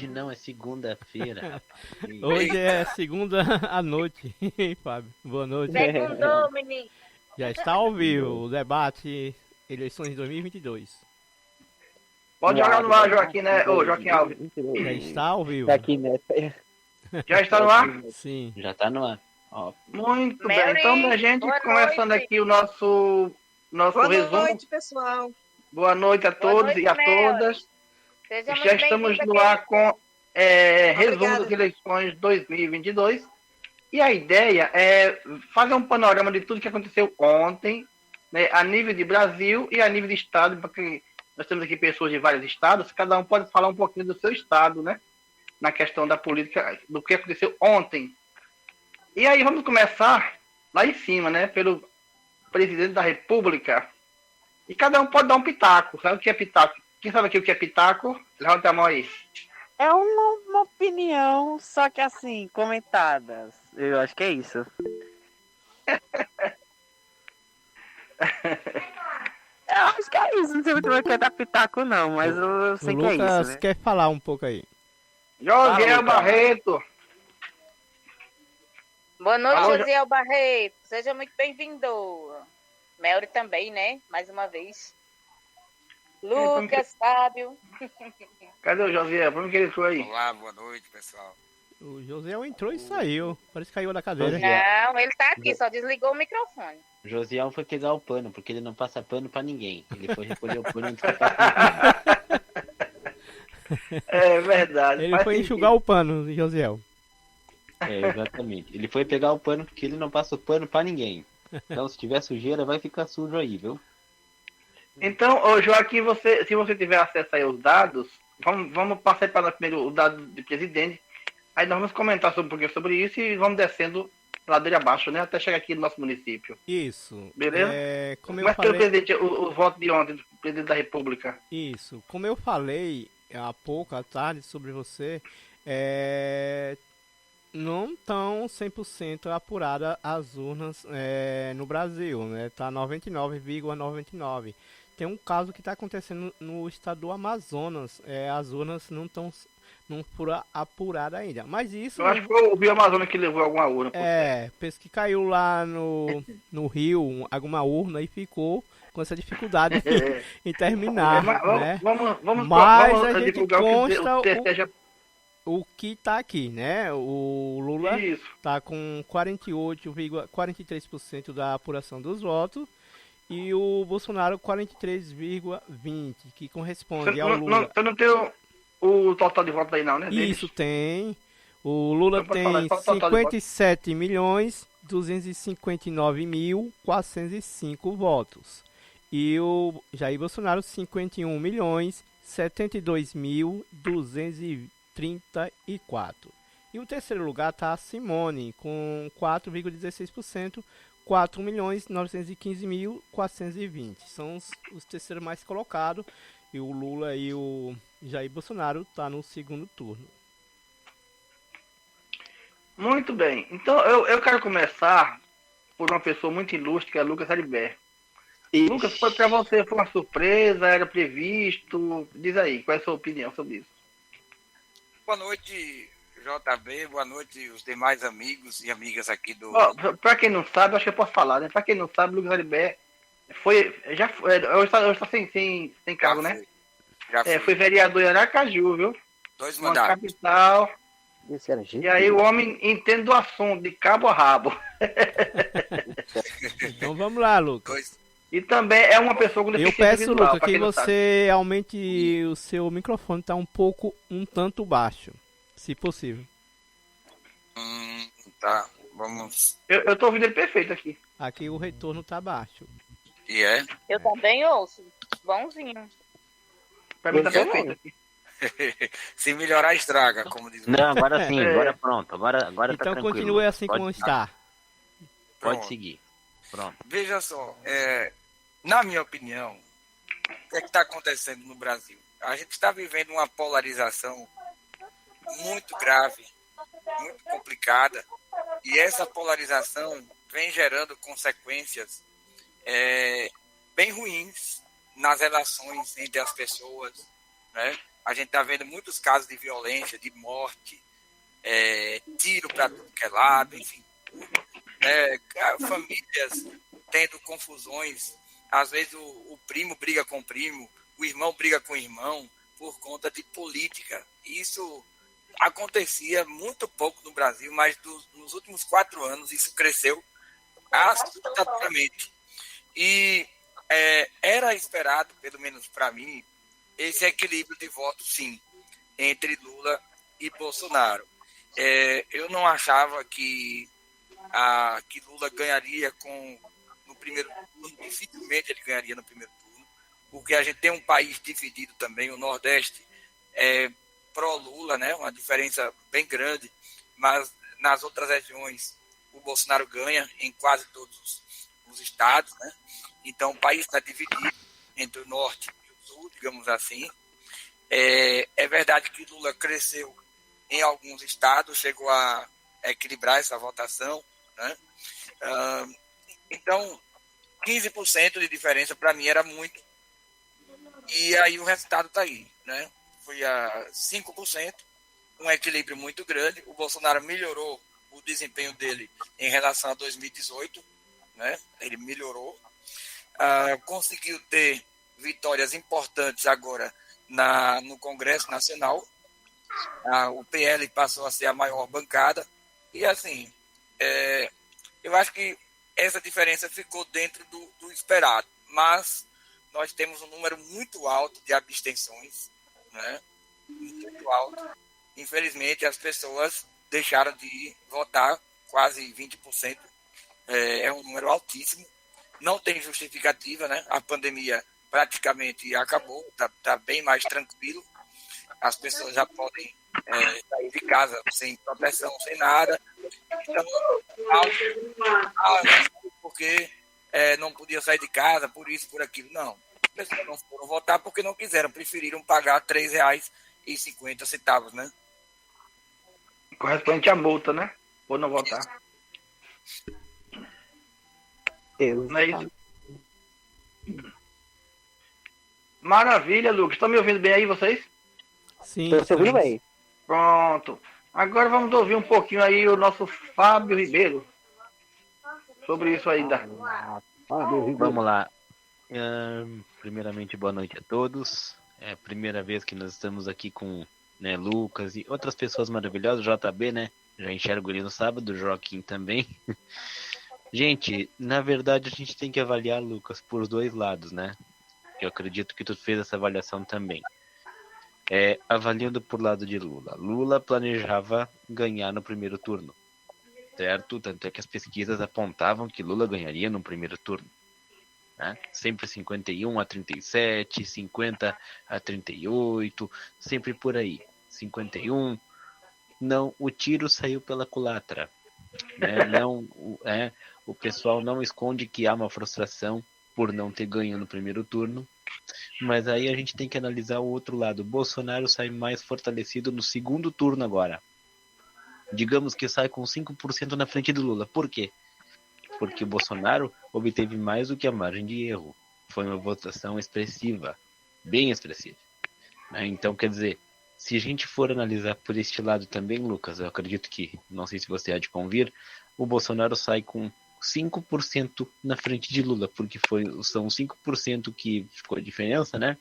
não, é segunda-feira. Hoje é segunda à noite, hein, Fábio? Boa noite. Segundou, menino. Já está ao vivo o debate eleições 2022. Pode jogar no ar, Joaquim, né? Ô, Joaquim Alves. Já está ao vivo. Daqui nessa. Já está no ar? Sim. Já tá no ar. Ó, Muito bem. Mary, Então, a gente boa começando noite. aqui o nosso Boa resumo. noite, pessoal. Boa noite a Boa todos noite, e a Mary. todas. Seja Já muito estamos bem-vinda, no ar com resumo Obrigada. das eleições 2022. E a ideia é fazer um panorama de tudo que aconteceu ontem, né, a nível de Brasil e a nível de Estado, porque nós temos aqui pessoas de vários estados, cada um pode falar um pouquinho do seu estado, né? Na questão da política, do que aconteceu ontem. E aí vamos começar lá em cima, né? Pelo presidente da República. E cada um pode dar um pitaco. Sabe o que é pitaco? Quem sabe aqui o que é pitaco? Levanta a mão aí. É uma opinião, só que assim, comentadas. Eu acho que é isso. Eu acho que é isso. Não sei muito bem o que é dar pitaco, não, mas eu O sei que é Lucas isso, né? quer falar um pouco aí. Josiel Lucas. Barreto. Boa noite, Alô, Josiel Barreto. Seja muito bem-vindo. Melry também, né? Mais uma vez. Lucas, Fábio. Cadê o Josiel? Vamos que ele foi aí. Olá, boa noite, pessoal. O José entrou e saiu. Parece que caiu da cadeira. Não, ele tá aqui, só desligou o microfone. Josiel foi pegar o pano, porque ele não passa pano pra ninguém. Ele foi recolher o pano antes que passa É verdade. Ele faz foi sentido. enxugar o pano, Josiel. exatamente. Ele foi pegar o pano porque ele não passa o pano pra ninguém. Então, se tiver sujeira, vai ficar sujo aí, viu? Então, ô Joaquim, se você tiver acesso aí aos dados, vamos passar para primeiro o dado de presidente. Aí nós vamos comentar um pouquinho sobre isso e vamos descendo ladeira abaixo, né? Até chegar aqui no nosso município. Isso. Beleza? Como eu Mas pelo falei, presidente, o voto de ontem do presidente da República. isso. Como eu falei há pouco, à tarde, sobre você, não estão 100% apuradas as urnas no Brasil, né? Tá 99,99. Tem um caso que está acontecendo no estado do Amazonas. As urnas não estão apuradas ainda. Mas isso Eu acho que foi o Rio Amazonas que levou alguma urna. penso que caiu lá no Rio alguma urna e ficou com essa dificuldade em terminar, né? Vamos Mas a gente divulgar consta o que esteja. o que tá aqui, né? O Lula Isso. tá com 48,43% da apuração dos votos e o Bolsonaro 43,20%, que corresponde ao Lula. Você não tem o total de votos aí não, né? Isso tem. O Lula Então pode falar, tem qual o total de votos? 57.259.405 votos. E o Jair Bolsonaro 51.072.234. E o terceiro lugar está a Simone com 4,16%, 4.915.420. São os terceiros mais colocados. E o Lula e o Jair Bolsonaro tá no segundo turno. Muito bem. Então, eu quero começar por uma pessoa muito ilustre, que é Lucas Heriberto. Lucas, para você foi uma surpresa, era previsto? Diz aí, qual é a sua opinião sobre isso? Boa noite, JB, boa noite os demais amigos e amigas aqui do... Para quem não sabe, acho que eu posso falar, né? Para quem não sabe, Lucas Heriberto hoje está sem cargo, né? Já foi. Foi vereador em Aracaju, viu? 2 Uma mandatos. capital. Esse era gente. E aí o homem entende do assunto, de cabo a rabo. Então vamos lá, Lucas. 2. E também é uma pessoa com Eu deficiência peço, visual, Lucas, pra que quem não sabe. você aumente o seu microfone, tá um tanto baixo, se possível. Tá, vamos... Eu tô ouvindo ele perfeito aqui. Aqui o retorno tá baixo. E é? Eu também ouço. Bonzinho. Pra mim tá Pois é, perfeito mano. aqui. Se melhorar, estraga, como diz o... Não, agora sim, agora pronto. Agora tá Então tranquilo. continue assim Pode- como está. Pode Pronto. seguir. Pronto. Veja só, na minha opinião, o que é que está acontecendo no Brasil? A gente está vivendo uma polarização muito grave, muito complicada, e essa polarização vem gerando consequências bem ruins nas relações entre as pessoas, né? A gente está vendo muitos casos de violência, de morte, tiro para tudo que é lado, enfim. Famílias tendo confusões, às vezes o primo briga com o primo, o irmão briga com o irmão por conta de política. Isso acontecia muito pouco no Brasil, mas nos últimos 4 anos isso cresceu assustadoramente. E era esperado, pelo menos para mim, esse equilíbrio de voto, sim, entre Lula e Bolsonaro. Eu não achava que Lula ganharia no primeiro turno, dificilmente ele ganharia no primeiro turno, porque a gente tem um país dividido também, o Nordeste é pró-Lula, né, uma diferença bem grande, mas nas outras regiões o Bolsonaro ganha em quase todos os estados, né? Então o país está dividido entre o Norte e o Sul, digamos assim. É verdade que Lula cresceu em alguns estados, chegou a equilibrar essa votação, né? Então, 15% de diferença para mim era muito. E aí o resultado está aí, né? Foi a 5%, um equilíbrio muito grande. O Bolsonaro melhorou o desempenho dele em relação a 2018, né? Ele melhorou. Conseguiu ter vitórias importantes agora no Congresso Nacional. O PL passou a ser a maior bancada. E assim, eu acho que essa diferença ficou dentro do esperado. Mas nós temos um número muito alto de abstenções, né? Muito alto. Infelizmente, as pessoas deixaram de votar, quase 20%. É um número altíssimo. Não tem justificativa, né? A pandemia praticamente acabou, tá bem mais tranquilo. As pessoas já podem sair de casa sem proteção, sem nada. Então, porque não podia sair de casa, por isso, por aquilo. Não. As pessoas não foram votar porque não quiseram, preferiram pagar R$3,50, né? Correspondente à multa, né? Por não votar. Não é isso? Maravilha, Lucas. Estão me ouvindo bem aí, vocês? Sim, Tô ouvindo bem. Pronto. Agora vamos ouvir um pouquinho aí o nosso Fábio Ribeiro. Sobre isso aí. Vamos lá. Primeiramente, boa noite a todos. É a primeira vez que nós estamos aqui com, né, Lucas e outras pessoas maravilhosas, JB, né? Já enxergo ele no sábado, Joaquim também. Gente, na verdade a gente tem que avaliar, Lucas, por os dois lados, né? Eu acredito que tu fez essa avaliação também. Avaliando por lado de Lula. Lula planejava ganhar no primeiro turno, certo? Tanto é que as pesquisas apontavam que Lula ganharia no primeiro turno, né? Sempre 51-37, 50-38, sempre por aí. 51. Não, o tiro saiu pela culatra, né? Não, o pessoal não esconde que há uma frustração por não ter ganho no primeiro turno, mas aí a gente tem que analisar o outro lado. Bolsonaro sai mais fortalecido no segundo turno agora. Digamos que sai com 5% na frente do Lula. Por quê? Porque o Bolsonaro obteve mais do que a margem de erro. Foi uma votação expressiva, bem expressiva, né? Então, quer dizer, se a gente for analisar por este lado também, Lucas, eu acredito que, não sei se você há de convir, o Bolsonaro sai com 5% na frente de Lula, porque são 5% que ficou a diferença, né?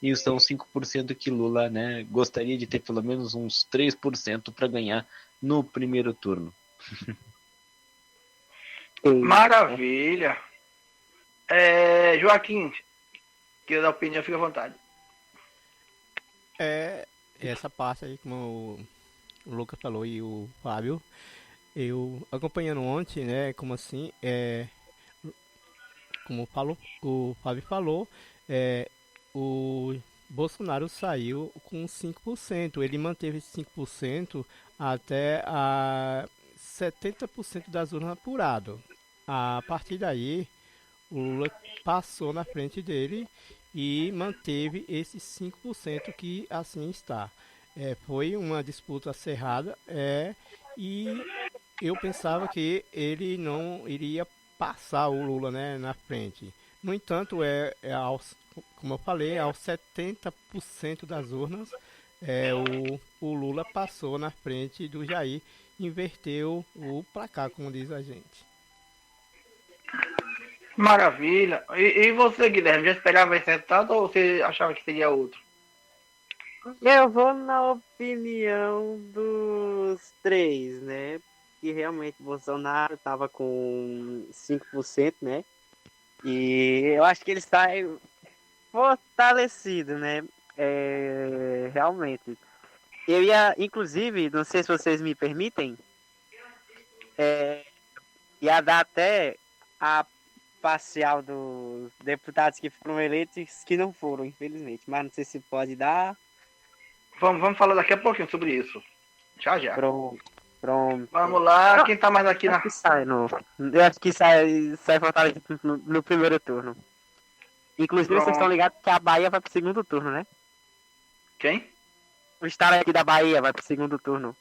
E são 5% que Lula, né, gostaria de ter pelo menos uns 3% para ganhar no primeiro turno. Maravilha. Joaquim, quer dar opinião, fica à vontade. Essa parte aí, como o Lucas falou e o Fábio, eu acompanhando ontem, né, como assim, como o Fábio falou, o Bolsonaro saiu com 5%, ele manteve esse 5% até a 70% das urnas apurado. A partir daí, o Lula passou na frente dele e manteve esse 5% que assim está. Foi uma disputa acirrada, e eu pensava que ele não iria passar o Lula, né, na frente. No entanto, como eu falei, aos 70% das urnas, o Lula passou na frente do Jair, inverteu o placar, como diz a gente. Maravilha. E você, Guilherme, já esperava esse resultado ou você achava que seria outro? Eu vou na opinião dos três, né? Que realmente Bolsonaro estava com 5%, né? E eu acho que ele sai fortalecido, né? Realmente. Eu ia, inclusive, não sei se vocês me permitem, ia dar até a parcial dos deputados que foram eleitos que não foram, infelizmente. Mas não sei se pode dar. Vamos falar daqui a pouquinho sobre isso. Já. Pronto. Vamos lá, quem tá mais aqui na... Eu acho que sai fortalecido no primeiro turno. Inclusive, vocês estão ligados que a Bahia vai pro segundo turno, né? Quem? O estado aqui da Bahia vai pro segundo turno.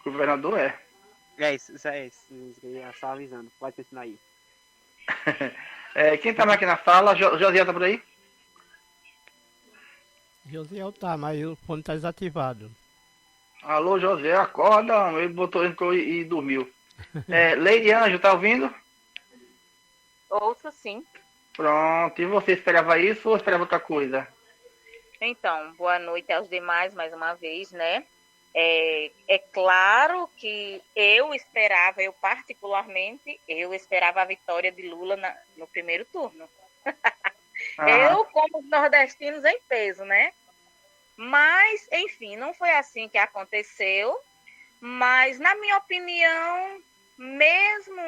O governador é. Isso é só avisando. Pode continuar aí. Quem tá mais aqui na sala? Josiel tá por aí? Josiel tá, mas o fone tá desativado. Alô, José, acorda. Ele entrou e dormiu. Leide Anjo, tá ouvindo? Ouço sim. Pronto. E você esperava isso ou esperava outra coisa? Então, boa noite aos demais mais uma vez, né? É claro que eu particularmente esperava a vitória de Lula no primeiro turno. Eu, como os nordestinos em peso, né? Mas, enfim, não foi assim que aconteceu. Mas, na minha opinião, mesmo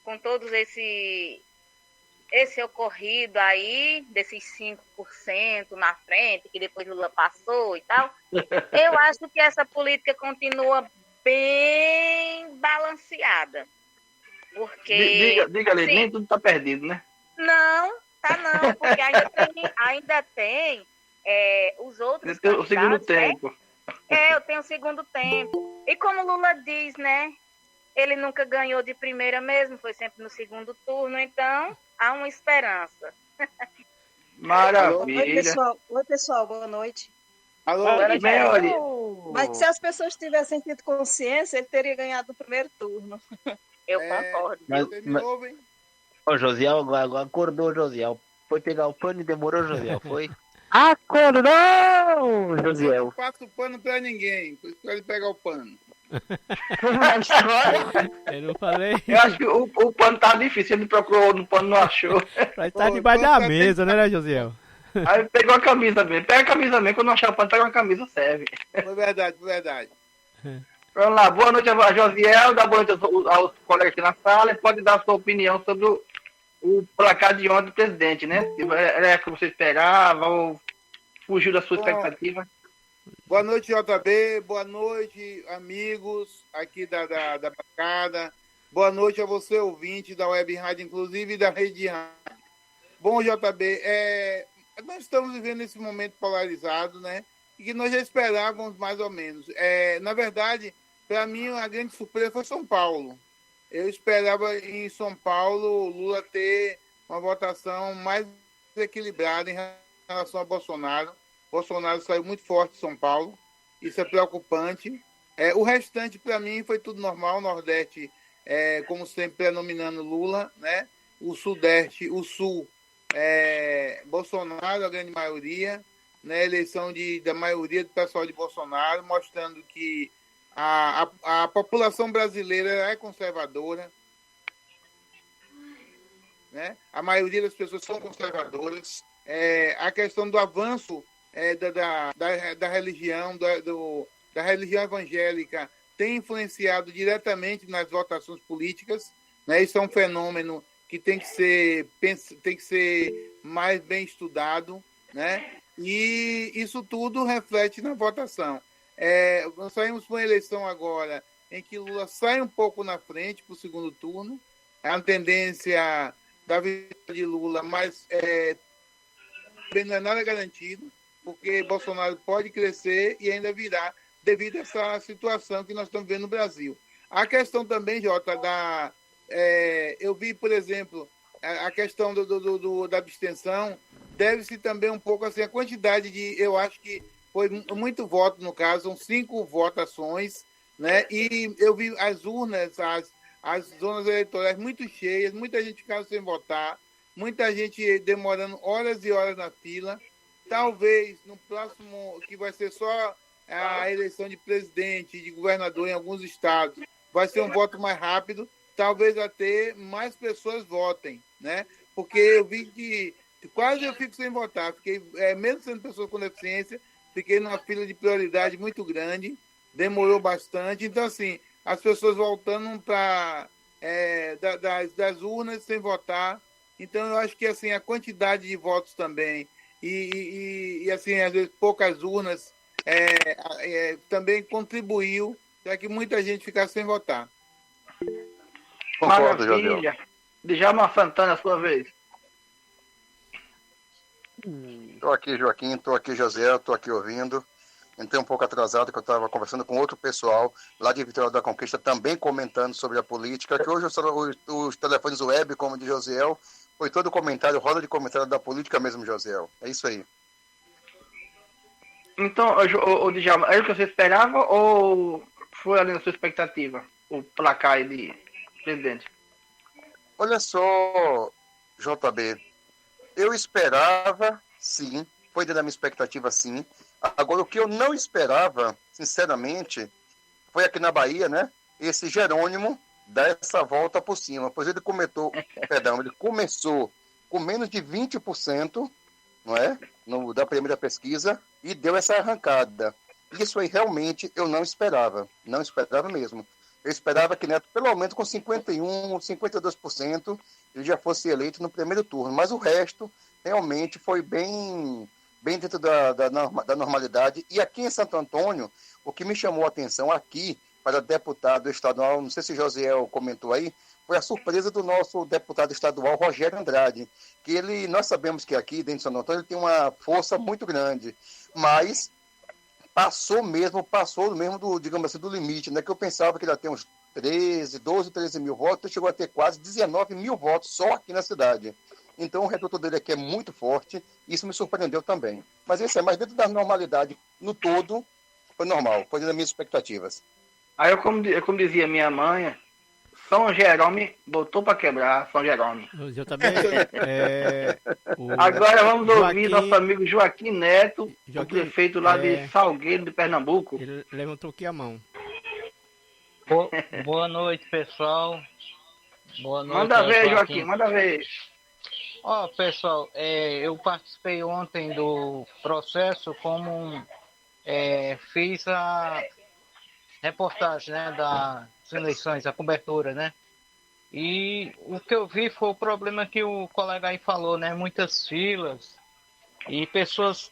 com todos esse ocorrido aí, desses 5% na frente, que depois Lula passou e tal, eu acho que essa política continua bem balanceada. Porque... Diga, Leide, nem tudo tá perdido, né? Não, tá não, porque ainda tem os outros o segundo tempo. Eu tenho o segundo tempo. E como Lula diz, né? Ele nunca ganhou de primeira mesmo, foi sempre no segundo turno, então há uma esperança. Maravilha. Oi, pessoal, boa noite. Alô, Mas se as pessoas tivessem tido consciência, ele teria ganhado no primeiro turno. Eu concordo. O Josiel agora acordou, Josiel. Foi pegar o pano e demorou, Josiel, foi? Acordou, Josiel. Eu não passo pano pra ninguém, por isso que ele pega o pano. Eu não falei. Eu acho que o pano tá difícil, ele procurou no pano, não achou. Vai estar debaixo da mesa, né, Josiel? Aí pegou a camisa mesmo. Pega a camisa mesmo, quando não achar o pano, pega uma camisa, serve. Foi verdade. Vamos lá, boa noite a Josiel, dá boa noite aos colegas aqui na sala e pode dar a sua opinião sobre o placar de ontem do presidente, né? Era o que você esperava ou fugiu da sua expectativa? Boa noite, JB. Boa noite, amigos aqui da bancada. Boa noite a você, ouvinte da Web Rádio, inclusive da Rede Rádio. Bom, JB, nós estamos vivendo esse momento polarizado, né? E que nós já esperávamos mais ou menos. Na verdade, para mim, a grande surpresa foi São Paulo. Eu esperava em São Paulo Lula ter uma votação mais equilibrada em relação a Bolsonaro. Bolsonaro saiu muito forte de São Paulo. Isso é preocupante. O restante, para mim, foi tudo normal. O Nordeste, como sempre, predominando Lula, né? O Sudeste, o Sul, Bolsonaro, a grande maioria. Né? Eleição da maioria do pessoal de Bolsonaro, mostrando que a população brasileira é conservadora. Né? A maioria das pessoas são conservadoras. A questão do avanço da religião, da religião evangélica, tem influenciado diretamente nas votações políticas. Né? Isso é um fenômeno que tem que ser mais bem estudado. Né? E isso tudo reflete na votação. Nós saímos para uma eleição agora em que Lula sai um pouco na frente para o segundo turno. É uma tendência da vitória de Lula, mas não é nada garantido, porque Bolsonaro pode crescer e ainda virar devido a essa situação que nós estamos vendo no Brasil. A questão também, Jota, eu vi, por exemplo, a questão da abstenção deve-se também um pouco assim, a quantidade eu acho que foi muito voto, no caso, são 5 votações, né? E eu vi as urnas, as zonas eleitorais muito cheias, muita gente ficando sem votar, muita gente demorando horas e horas na fila. Talvez no próximo, que vai ser só a eleição de presidente e de governador em alguns estados, vai ser um voto mais rápido, talvez até mais pessoas votem, né? Porque eu vi que quase eu fico sem votar, fiquei, mesmo sendo pessoa com deficiência, fiquei numa fila de prioridade muito grande, demorou bastante, então assim, as pessoas voltando para das urnas sem votar, então eu acho que assim, a quantidade de votos também, e assim, às vezes poucas urnas, também contribuiu para que muita gente ficasse sem votar. Concordo, maravilha. Djalma Santana, sua vez. Estou aqui, Joaquim, estou aqui, José, estou aqui ouvindo. Entrei um pouco atrasado, que eu estava conversando com outro pessoal lá de Vitória da Conquista, também comentando sobre a política, que hoje os telefones web, como de Josiel, foi todo comentário, roda de comentário da política mesmo, Josiel. É isso aí. Então, o Djalma, é o que você esperava ou foi além da sua expectativa, o placar aí de presidente? Olha só, JB, eu esperava, sim, foi dentro da minha expectativa, sim. Agora, o que eu não esperava, sinceramente, foi aqui na Bahia, né? Esse Jerônimo dar essa volta por cima, pois ele começou com menos de 20%, não é? Da primeira pesquisa, e deu essa arrancada. Isso aí realmente eu não esperava mesmo. Eu esperava que Neto, pelo menos com 51%, 52%, ele já fosse eleito no primeiro turno, mas o resto realmente foi bem dentro da normalidade. E aqui em Santo Antônio, o que me chamou a atenção aqui, para deputado estadual, não sei se Josiel comentou aí, foi a surpresa do nosso deputado estadual, Rogério Andrade, que nós sabemos que aqui dentro de Santo Antônio ele tem uma força muito grande, mas passou mesmo digamos assim, do limite, né? Que eu pensava que ele ia ter uns 13 mil votos, chegou a ter quase 19 mil votos só aqui na cidade. Então o reduto dele aqui é muito forte, e isso me surpreendeu também. Mas isso mas dentro da normalidade, no todo, foi normal, foi dentro das minhas expectativas. Aí como dizia minha mãe, São Jerome botou para quebrar, São Jerome. Eu também. Agora vamos ouvir nosso amigo Joaquim Neto, o prefeito lá de Salgueiro, de Pernambuco. Ele levantou aqui a mão. Boa noite, pessoal. Boa noite. Manda ver, Joaquim, manda ver. Pessoal, eu participei ontem do processo fiz a reportagem, né, das eleições, a cobertura, né? E o que eu vi foi o problema que o colega aí falou, né? Muitas filas e pessoas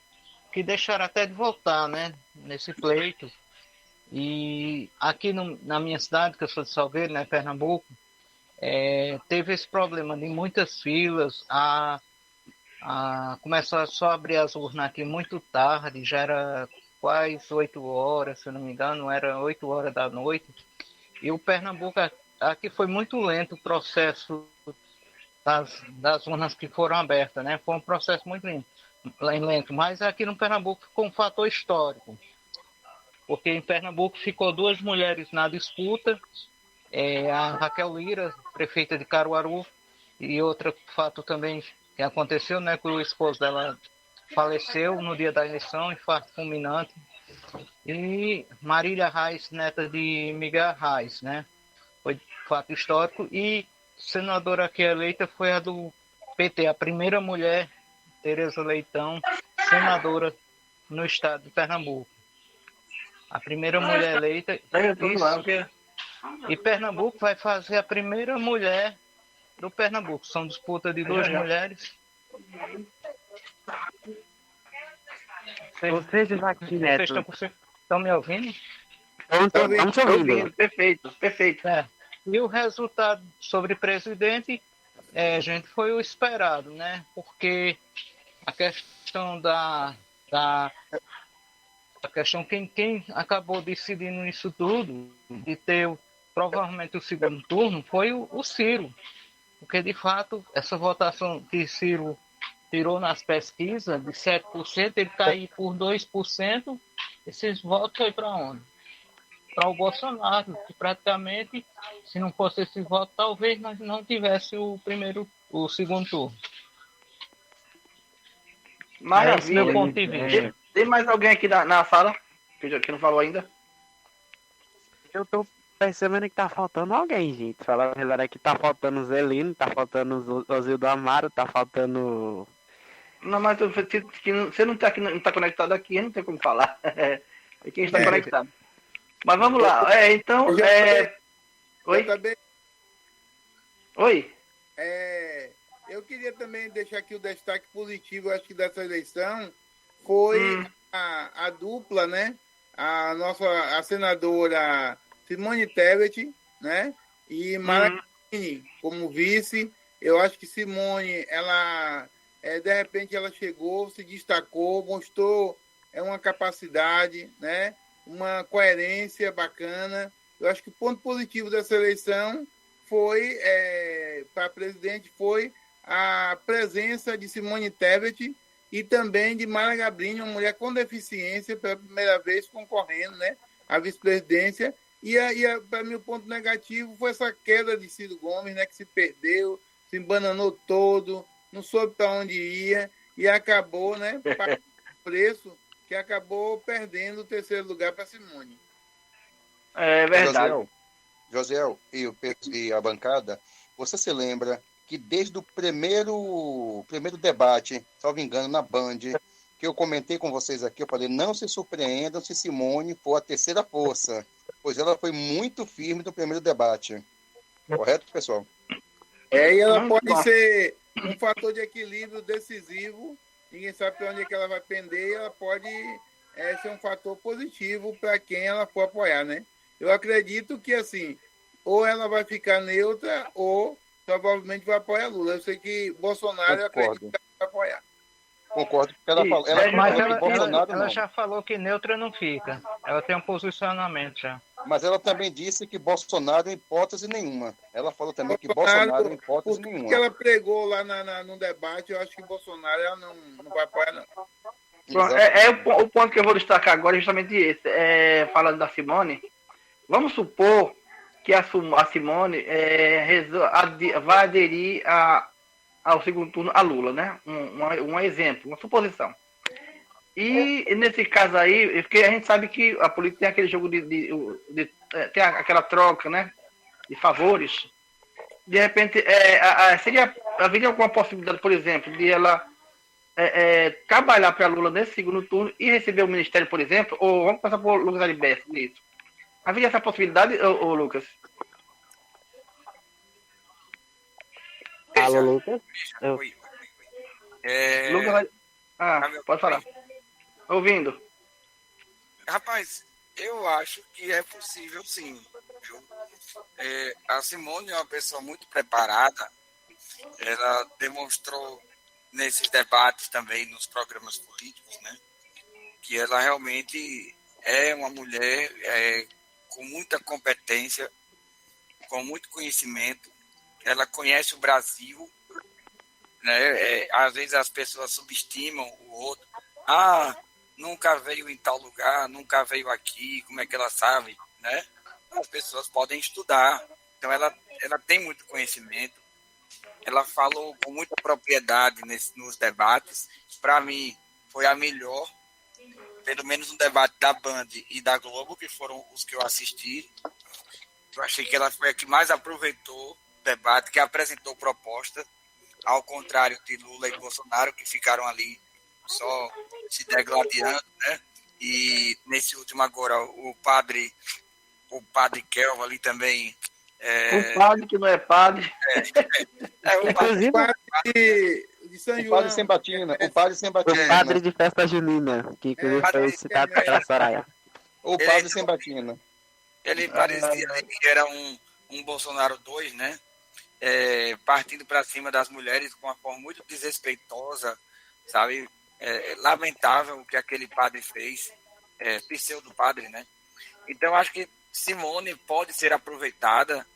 que deixaram até de votar, né? Nesse pleito. E aqui na minha cidade, que eu sou de Salgueiro, né, Pernambuco, teve esse problema de muitas filas. Começou só a abrir as urnas aqui muito tarde, já era quase 8 horas, se eu não me engano, era 8 horas da noite. E o Pernambuco, aqui foi muito lento o processo das urnas que foram abertas, né? Foi um processo muito lento, mas aqui no Pernambuco ficou um fator histórico, porque em Pernambuco ficou 2 mulheres na disputa, a Raquel Lira, prefeita de Caruaru, e outro fato também que aconteceu, né, que o esposo dela faleceu no dia da eleição, infarto fulminante, e Marília Reis, neta de Miguel Reis, né? Foi fato histórico. E senadora aqui eleita foi a do PT, a primeira mulher, Tereza Leitão, senadora no estado de Pernambuco. A primeira mulher eleita. E Pernambuco vai fazer a primeira mulher do Pernambuco. São disputa de 2 mulheres. Vocês aqui, Neto. Estão me ouvindo? Estamos ouvindo. Perfeito. E o resultado sobre presidente, gente, foi o esperado, né? Porque a questão a questão quem acabou decidindo isso tudo, de ter provavelmente o segundo turno, foi o Ciro. Porque, de fato, essa votação que Ciro tirou nas pesquisas de 7%, ele caiu por 2%, esses votos foi para onde? Para o Bolsonaro, que praticamente, se não fosse esse voto, talvez nós não tivesse o segundo turno. Maravilha. Esse é meu ponto de vista. Tem mais alguém aqui na sala que não falou ainda? Eu tô percebendo que tá faltando alguém, gente. Falar a verdade é que tá faltando o Zelino, tá faltando o Zildo Amaro, tá faltando... Não, mas você não tá aqui, não tá conectado aqui, não tem como falar. É quem está conectado. Mas vamos lá. Então. Oi? Oi? Eu queria também deixar aqui o destaque positivo, acho que dessa eleição, foi a dupla, né? A senadora Simone Tebet, né? E Mara Gabrini como vice. Eu acho que Simone, ela, de repente, ela chegou, se destacou, mostrou uma capacidade, né? Uma coerência bacana. Eu acho que o ponto positivo dessa eleição foi, para presidente, foi a presença de Simone Tebet e também de Mara Gabrini, uma mulher com deficiência, pela primeira vez concorrendo, né, à vice-presidência. E para mim, o ponto negativo foi essa queda de Ciro Gomes, né, que se perdeu, se embananou todo, não soube para onde ia e acabou, né, pagando o preço, que acabou perdendo o terceiro lugar para Simone. É verdade. Josiel e a bancada, você se lembra que desde o primeiro debate, salvo engano, na Band, que eu comentei com vocês aqui, eu falei, não se surpreendam se Simone for a terceira força, pois ela foi muito firme no primeiro debate. Correto, pessoal? E ela pode ser um fator de equilíbrio decisivo, ninguém sabe para onde é que ela vai pender, e ela pode ser um fator positivo para quem ela for apoiar, né? Eu acredito que, assim, ou ela vai ficar neutra, ou provavelmente vai apoiar Lula. Eu sei que Bolsonaro, eu acredito que ela vai apoiar. Concordo, porque ela já falou que neutra não fica. Ela tem um posicionamento já. Mas ela também disse que Bolsonaro em hipótese nenhuma. Ela falou também que Bolsonaro em hipótese nenhuma. Que ela pregou lá no debate, eu acho que Bolsonaro ela não vai apoiar, não. O ponto que eu vou destacar agora é justamente esse. Falando da Simone, vamos supor que a Simone vai aderir ao segundo turno a Lula, né? Um exemplo, uma suposição. E nesse caso aí, porque a gente sabe que a política tem aquele jogo tem aquela troca, né? De favores. De repente, haveria alguma possibilidade, por exemplo, de ela trabalhar para Lula nesse segundo turno e receber o ministério, por exemplo, ou vamos passar por Lucas Aliberto nisso. Havia essa possibilidade, ô Lucas? Alô, Lucas? Oi. Lucas pode falar. Ouvindo. Rapaz, eu acho que é possível sim. A Simone é uma pessoa muito preparada. Ela demonstrou nesses debates também, nos programas políticos, né, que ela realmente é uma mulher com muita competência, com muito conhecimento. Ela conhece o Brasil, né? Às vezes as pessoas subestimam o outro. Nunca veio em tal lugar, nunca veio aqui, como é que ela sabe, né? As pessoas podem estudar. Então ela tem muito conhecimento. Ela falou com muita propriedade nos debates. Para mim, foi a melhor, pelo menos no debate da Band e da Globo, que foram os que eu assisti. Eu achei que ela foi a que mais aproveitou o debate, que apresentou proposta, ao contrário de Lula e Bolsonaro, que ficaram ali só se degladiando, né? E nesse último agora, o padre Kelvin ali também. O padre que não é padre. O padre de São João. O padre sem batina. O padre de festa junina, que foi citado pela Soraya. O padre sem batina. Ele parecia que era um Bolsonaro 2, né? Partindo para cima das mulheres com uma forma muito desrespeitosa, sabe? Lamentável o que aquele padre fez, pseudo padre, né? Então acho que Simone pode ser aproveitada,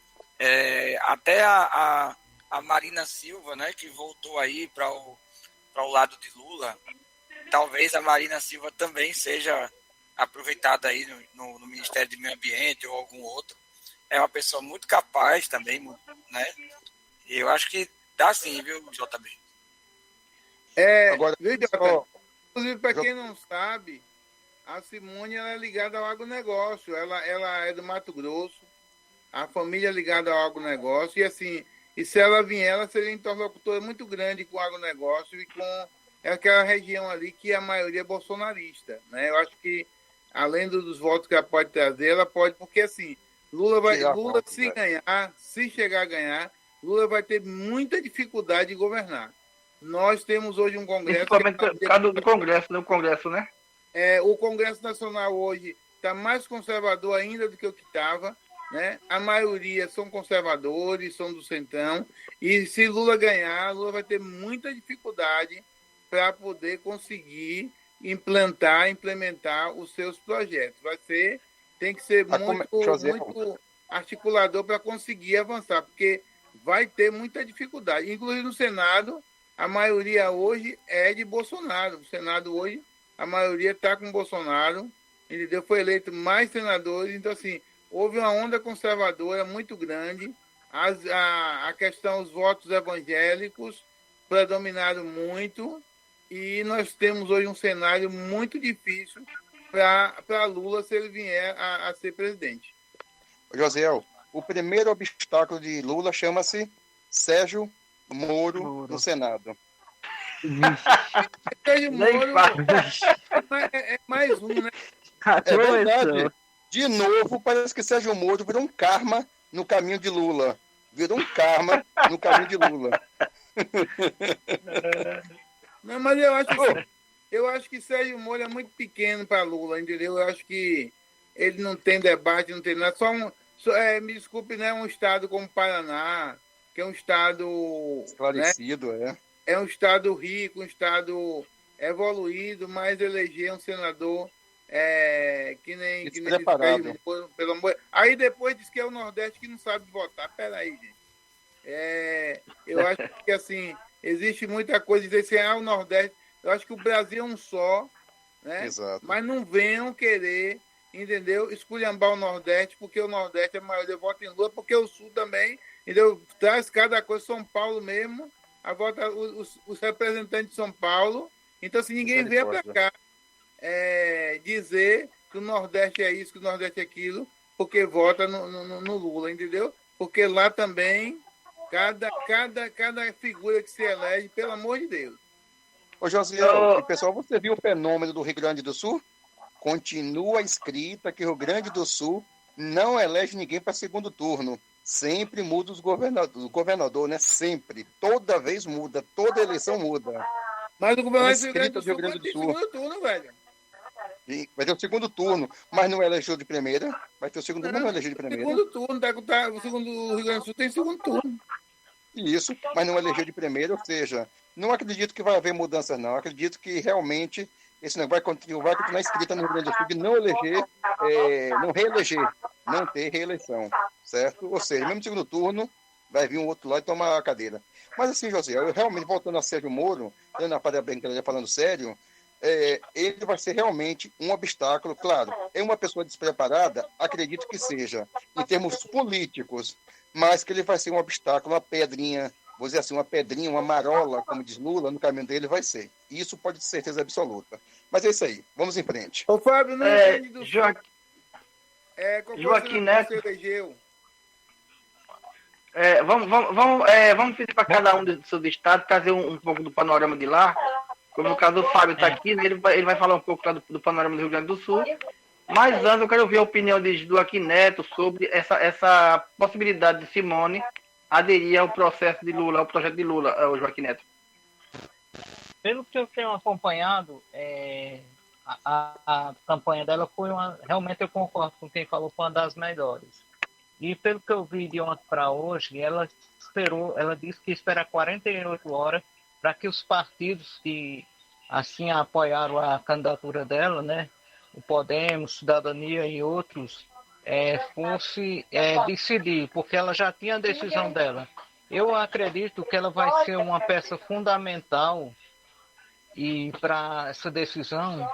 até a a Marina Silva, né, que voltou aí para o lado de Lula, talvez a Marina Silva também seja aproveitada aí no Ministério do Meio Ambiente ou algum outro. É uma pessoa muito capaz também, né? E eu acho que dá sim, viu, JB? Agora, inclusive, para quem não sabe, a Simone ela é ligada ao agronegócio. Ela é do Mato Grosso, a família é ligada ao agronegócio, e assim, e se ela vier, ela seria interlocutora muito grande com o agronegócio e com aquela região ali que a maioria é bolsonarista, né? Eu acho que, além dos votos que ela pode trazer, ela pode, porque assim, Lula se ganhar, se chegar a ganhar, Lula vai ter muita dificuldade de governar. Nós temos hoje um Congresso... Principalmente por causa do Congresso, né? O Congresso, né? O Congresso Nacional hoje está mais conservador ainda do que o que estava, né? A maioria são conservadores, são do centrão, e se Lula ganhar, Lula vai ter muita dificuldade para poder conseguir implementar os seus projetos. Tem que ser muito articulador para conseguir avançar, porque vai ter muita dificuldade. Inclusive no Senado, a maioria hoje é de Bolsonaro. O Senado hoje, a maioria está com Bolsonaro, entendeu? Foi eleito mais senadores, então assim, houve uma onda conservadora muito grande, a questão dos votos evangélicos predominaram muito, e nós temos hoje um cenário muito difícil para Lula se ele vier a ser presidente. Josiel, o primeiro obstáculo de Lula chama-se Sérgio Moro no Senado. Sérgio Moro é mais um, né? É verdade. De novo, parece que Sérgio Moro virou um karma no caminho de Lula. Virou um karma no caminho de Lula. Não, mas eu acho que Sérgio Moro é muito pequeno para Lula, entendeu? Eu acho que ele não tem debate, não tem nada. Me desculpe, né? Um estado como o Paraná, que é um estado esclarecido, né? É um estado rico, um estado evoluído, mas eleger um senador que nem Sérgio Moro, pelo amor. Aí depois diz que é o Nordeste que não sabe votar. Peraí, gente. Eu acho que assim existe muita coisa dizer assim, o Nordeste. Eu acho que o Brasil é um só, né? Exato. Mas não venham querer, entendeu? Esculhambar o Nordeste, porque o Nordeste é a maioria vota em Lula, porque o Sul também, entendeu? Traz cada coisa, São Paulo mesmo, os representantes de São Paulo. Então, se ninguém vier para cá dizer que o Nordeste é isso, que o Nordeste é aquilo, porque vota no Lula, entendeu? Porque lá também, cada figura que se elege, pelo amor de Deus. Ô, Josiel, pessoal, você viu o fenômeno do Rio Grande do Sul? Continua escrita que o Rio Grande do Sul não elege ninguém para segundo turno. Sempre muda o governador, né? Sempre. Toda vez muda. Toda eleição muda. Mas o governador do Rio Grande do Sul segundo turno, velho. E vai ter o segundo turno, mas não elegeu de primeira. Vai ter o segundo turno, mas não elegeu de primeira. Segundo turno, o segundo Rio Grande do Sul tem segundo turno. Isso, mas não elegeu de primeira, ou seja, não acredito que vai haver mudanças, não. Acredito que realmente esse negócio vai continuar escrito no Rio Grande do Sul de não eleger, não reeleger, não ter reeleição, certo? Ou seja, mesmo no segundo turno, vai vir um outro lá e tomar a cadeira. Mas assim, José, eu realmente, voltando a Sérgio Moro, para a brincadeira falando sério, ele vai ser realmente um obstáculo, claro, é uma pessoa despreparada, acredito que seja, em termos políticos, mas que ele vai ser um obstáculo, uma pedrinha, vou dizer assim, uma pedrinha, uma marola, como diz Lula, no caminho dele vai ser. Isso pode ter certeza absoluta. Mas é isso aí, vamos em frente. Ô Fábio, não entende do Joaquim Neto. Vamos pedir para cada um dos seus estados trazer um pouco do panorama de lá. Como no caso do Fábio está aqui, né, ele vai falar um pouco do panorama do Rio Grande do Sul. Mas antes eu quero ouvir a opinião de Joaquim Neto sobre essa possibilidade de Simone aderir ao processo de Lula, ao projeto de Lula, o Joaquim Neto. Pelo que eu tenho acompanhado, a campanha dela foi realmente eu concordo com quem falou, foi uma das melhores. E pelo que eu vi de ontem para hoje, ela disse que espera 48 horas para que os partidos que assim apoiaram a candidatura dela, né, o Podemos, Cidadania e outros, fosse decidir, porque ela já tinha a decisão dela. Eu acredito que ela vai ser uma peça fundamental e para essa decisão.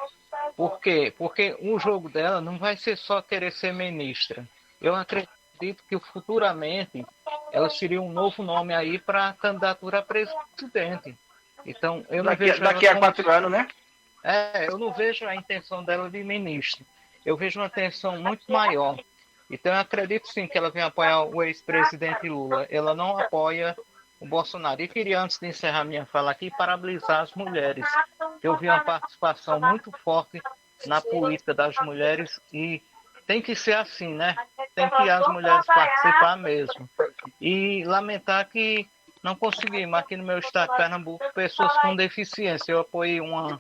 Por quê? Porque o jogo dela não vai ser só querer ser ministra. Eu acredito que futuramente ela seria um novo nome aí para a candidatura a presidente. Então, eu não vejo daqui a 4 anos, né? eu não vejo a intenção dela de ministra. Eu vejo uma intenção muito maior. Então, eu acredito sim que ela vem apoiar o ex-presidente Lula. Ela não apoia o Bolsonaro. E queria, antes de encerrar minha fala aqui, parabenizar as mulheres. Eu vi uma participação muito forte na política das mulheres e tem que ser assim, né? Tem que as mulheres participar mesmo. E lamentar que não conseguimos, aqui no meu estado de Pernambuco, pessoas com deficiência. Eu apoiei um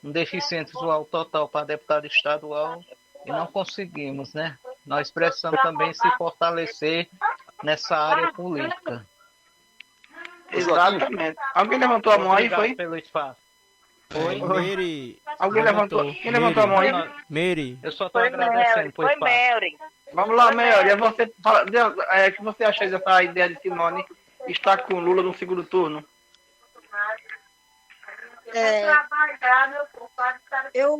deficiente visual total para deputado estadual e não conseguimos, né? Nós precisamos também se fortalecer nessa área política. Exatamente. Alguém levantou a mão aí, foi? Pelo espaço. Oi, Mary. Alguém levantou? Quem levantou a mão aí? Mary. Eu só estou agradecendo por Foi espaço. Mary. Vamos lá, Mary. Você fala, o que você acha dessa ideia de Simone estar com Lula no segundo turno? Eu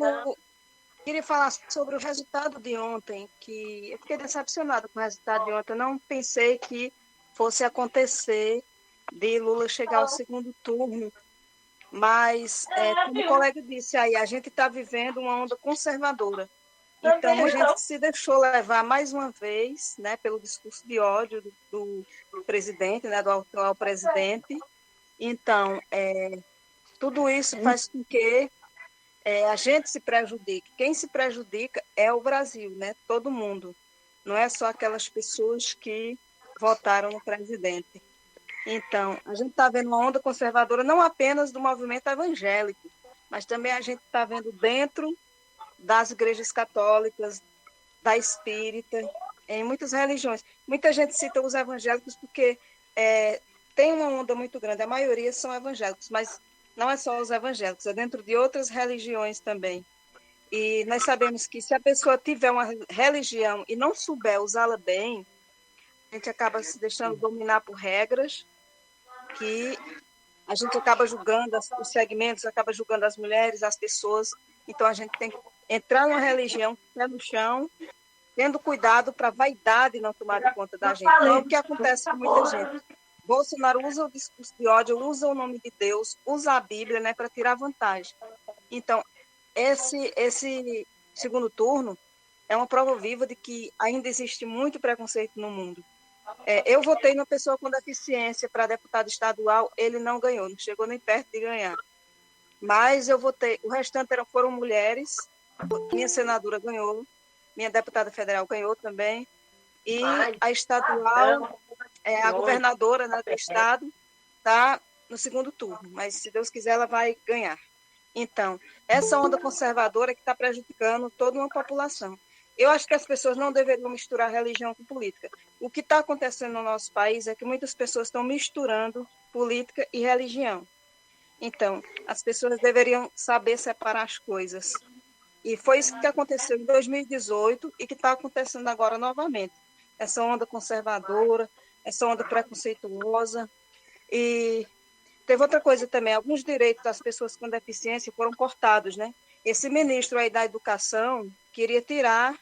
queria falar sobre o resultado de ontem, que eu fiquei decepcionada com o resultado de ontem. Eu não pensei que fosse acontecer de Lula chegar ao segundo turno, mas, como o colega disse aí, a gente está vivendo uma onda conservadora. Então, a gente se deixou levar mais uma vez, né, pelo discurso de ódio do presidente, né, do atual presidente. Então, tudo isso faz com que a gente se prejudique. Quem se prejudica é o Brasil, né? Todo mundo. Não é só aquelas pessoas que votaram no presidente. Então, a gente está vendo uma onda conservadora não apenas do movimento evangélico, mas também a gente está vendo dentro das igrejas católicas, da espírita, em muitas religiões. Muita gente cita os evangélicos porque tem uma onda muito grande. A maioria são evangélicos, mas não é só os evangélicos, é dentro de outras religiões também. E nós sabemos que se a pessoa tiver uma religião e não souber usá-la bem, a gente acaba se deixando dominar por regras que a gente acaba julgando os segmentos, acaba julgando as mulheres, as pessoas. Então, a gente tem que entrar numa religião, pé no chão, tendo cuidado para a vaidade não tomar de conta da gente. Então, é o que acontece com muita gente. Bolsonaro usa o discurso de ódio, usa o nome de Deus, usa a Bíblia, né, para tirar vantagem. Então, esse segundo turno é uma prova viva de que ainda existe muito preconceito no mundo. Eu votei numa pessoa com deficiência para deputado estadual, ele não ganhou, não chegou nem perto de ganhar. Mas eu votei, o restante foram mulheres, minha senadora ganhou, minha deputada federal ganhou também, e a estadual, a governadora, né, do estado, está no segundo turno, mas se Deus quiser ela vai ganhar. Então, essa onda conservadora que está prejudicando toda uma população. Eu acho que as pessoas não deveriam misturar religião com política. O que está acontecendo no nosso país é que muitas pessoas estão misturando política e religião. Então, as pessoas deveriam saber separar as coisas. E foi isso que aconteceu em 2018 e que está acontecendo agora novamente. Essa onda conservadora, essa onda preconceituosa. E teve outra coisa também, alguns direitos das pessoas com deficiência foram cortados, né? Esse ministro aí da Educação queria tirar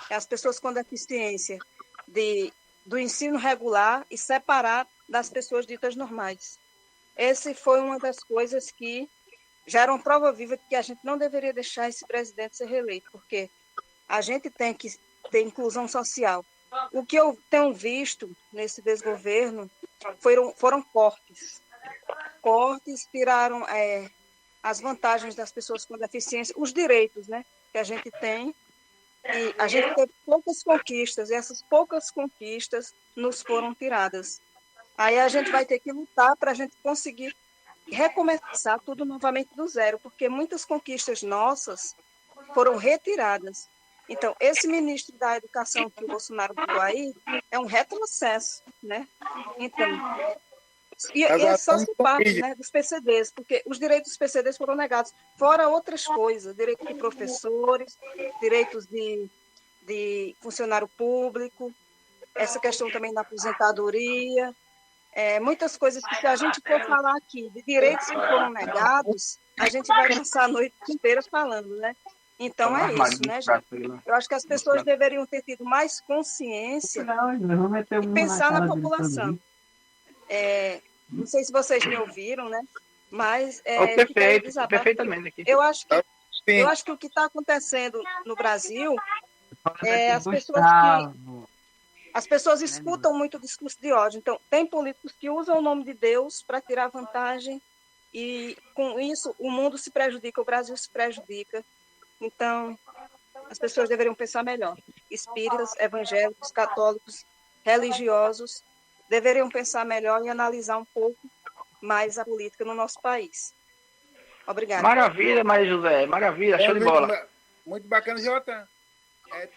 as pessoas com deficiência do ensino regular e separar das pessoas ditas normais. Essa foi uma das coisas que já era uma prova viva de que a gente não deveria deixar esse presidente ser reeleito, porque a gente tem que ter inclusão social. O que eu tenho visto nesse desgoverno foram cortes. Cortes tiraram as vantagens das pessoas com deficiência, os direitos, né, que a gente tem. E a gente teve poucas conquistas, e essas poucas conquistas nos foram tiradas. Aí a gente vai ter que lutar para a gente conseguir recomeçar tudo novamente do zero, porque muitas conquistas nossas foram retiradas. Então, esse ministro da Educação que o Bolsonaro botou aí é um retrocesso, né? Então, e só se parte, né, dos PCDs, porque os direitos dos PCDs foram negados, fora outras coisas, direitos de professores, direitos de funcionário público, essa questão também da aposentadoria, muitas coisas que, se a gente for falar aqui de direitos que foram negados, a gente vai passar a noite inteira falando, né? Então é isso, né, gente? Eu acho que as pessoas deveriam ter tido mais consciência e pensar na população. Não sei se vocês me ouviram, né? Mas perfeitamente aqui. Eu acho que o que está acontecendo no Brasil é as pessoas escutam muito o discurso de ódio. Então, tem políticos que usam o nome de Deus para tirar vantagem e, com isso, o mundo se prejudica, o Brasil se prejudica. Então, as pessoas deveriam pensar melhor. Espíritas, evangélicos, católicos, religiosos, deveriam pensar melhor e analisar um pouco mais a política no nosso país. Obrigada. Maravilha, Maria José. Maravilha, show de bola. Muito bacana, Jota.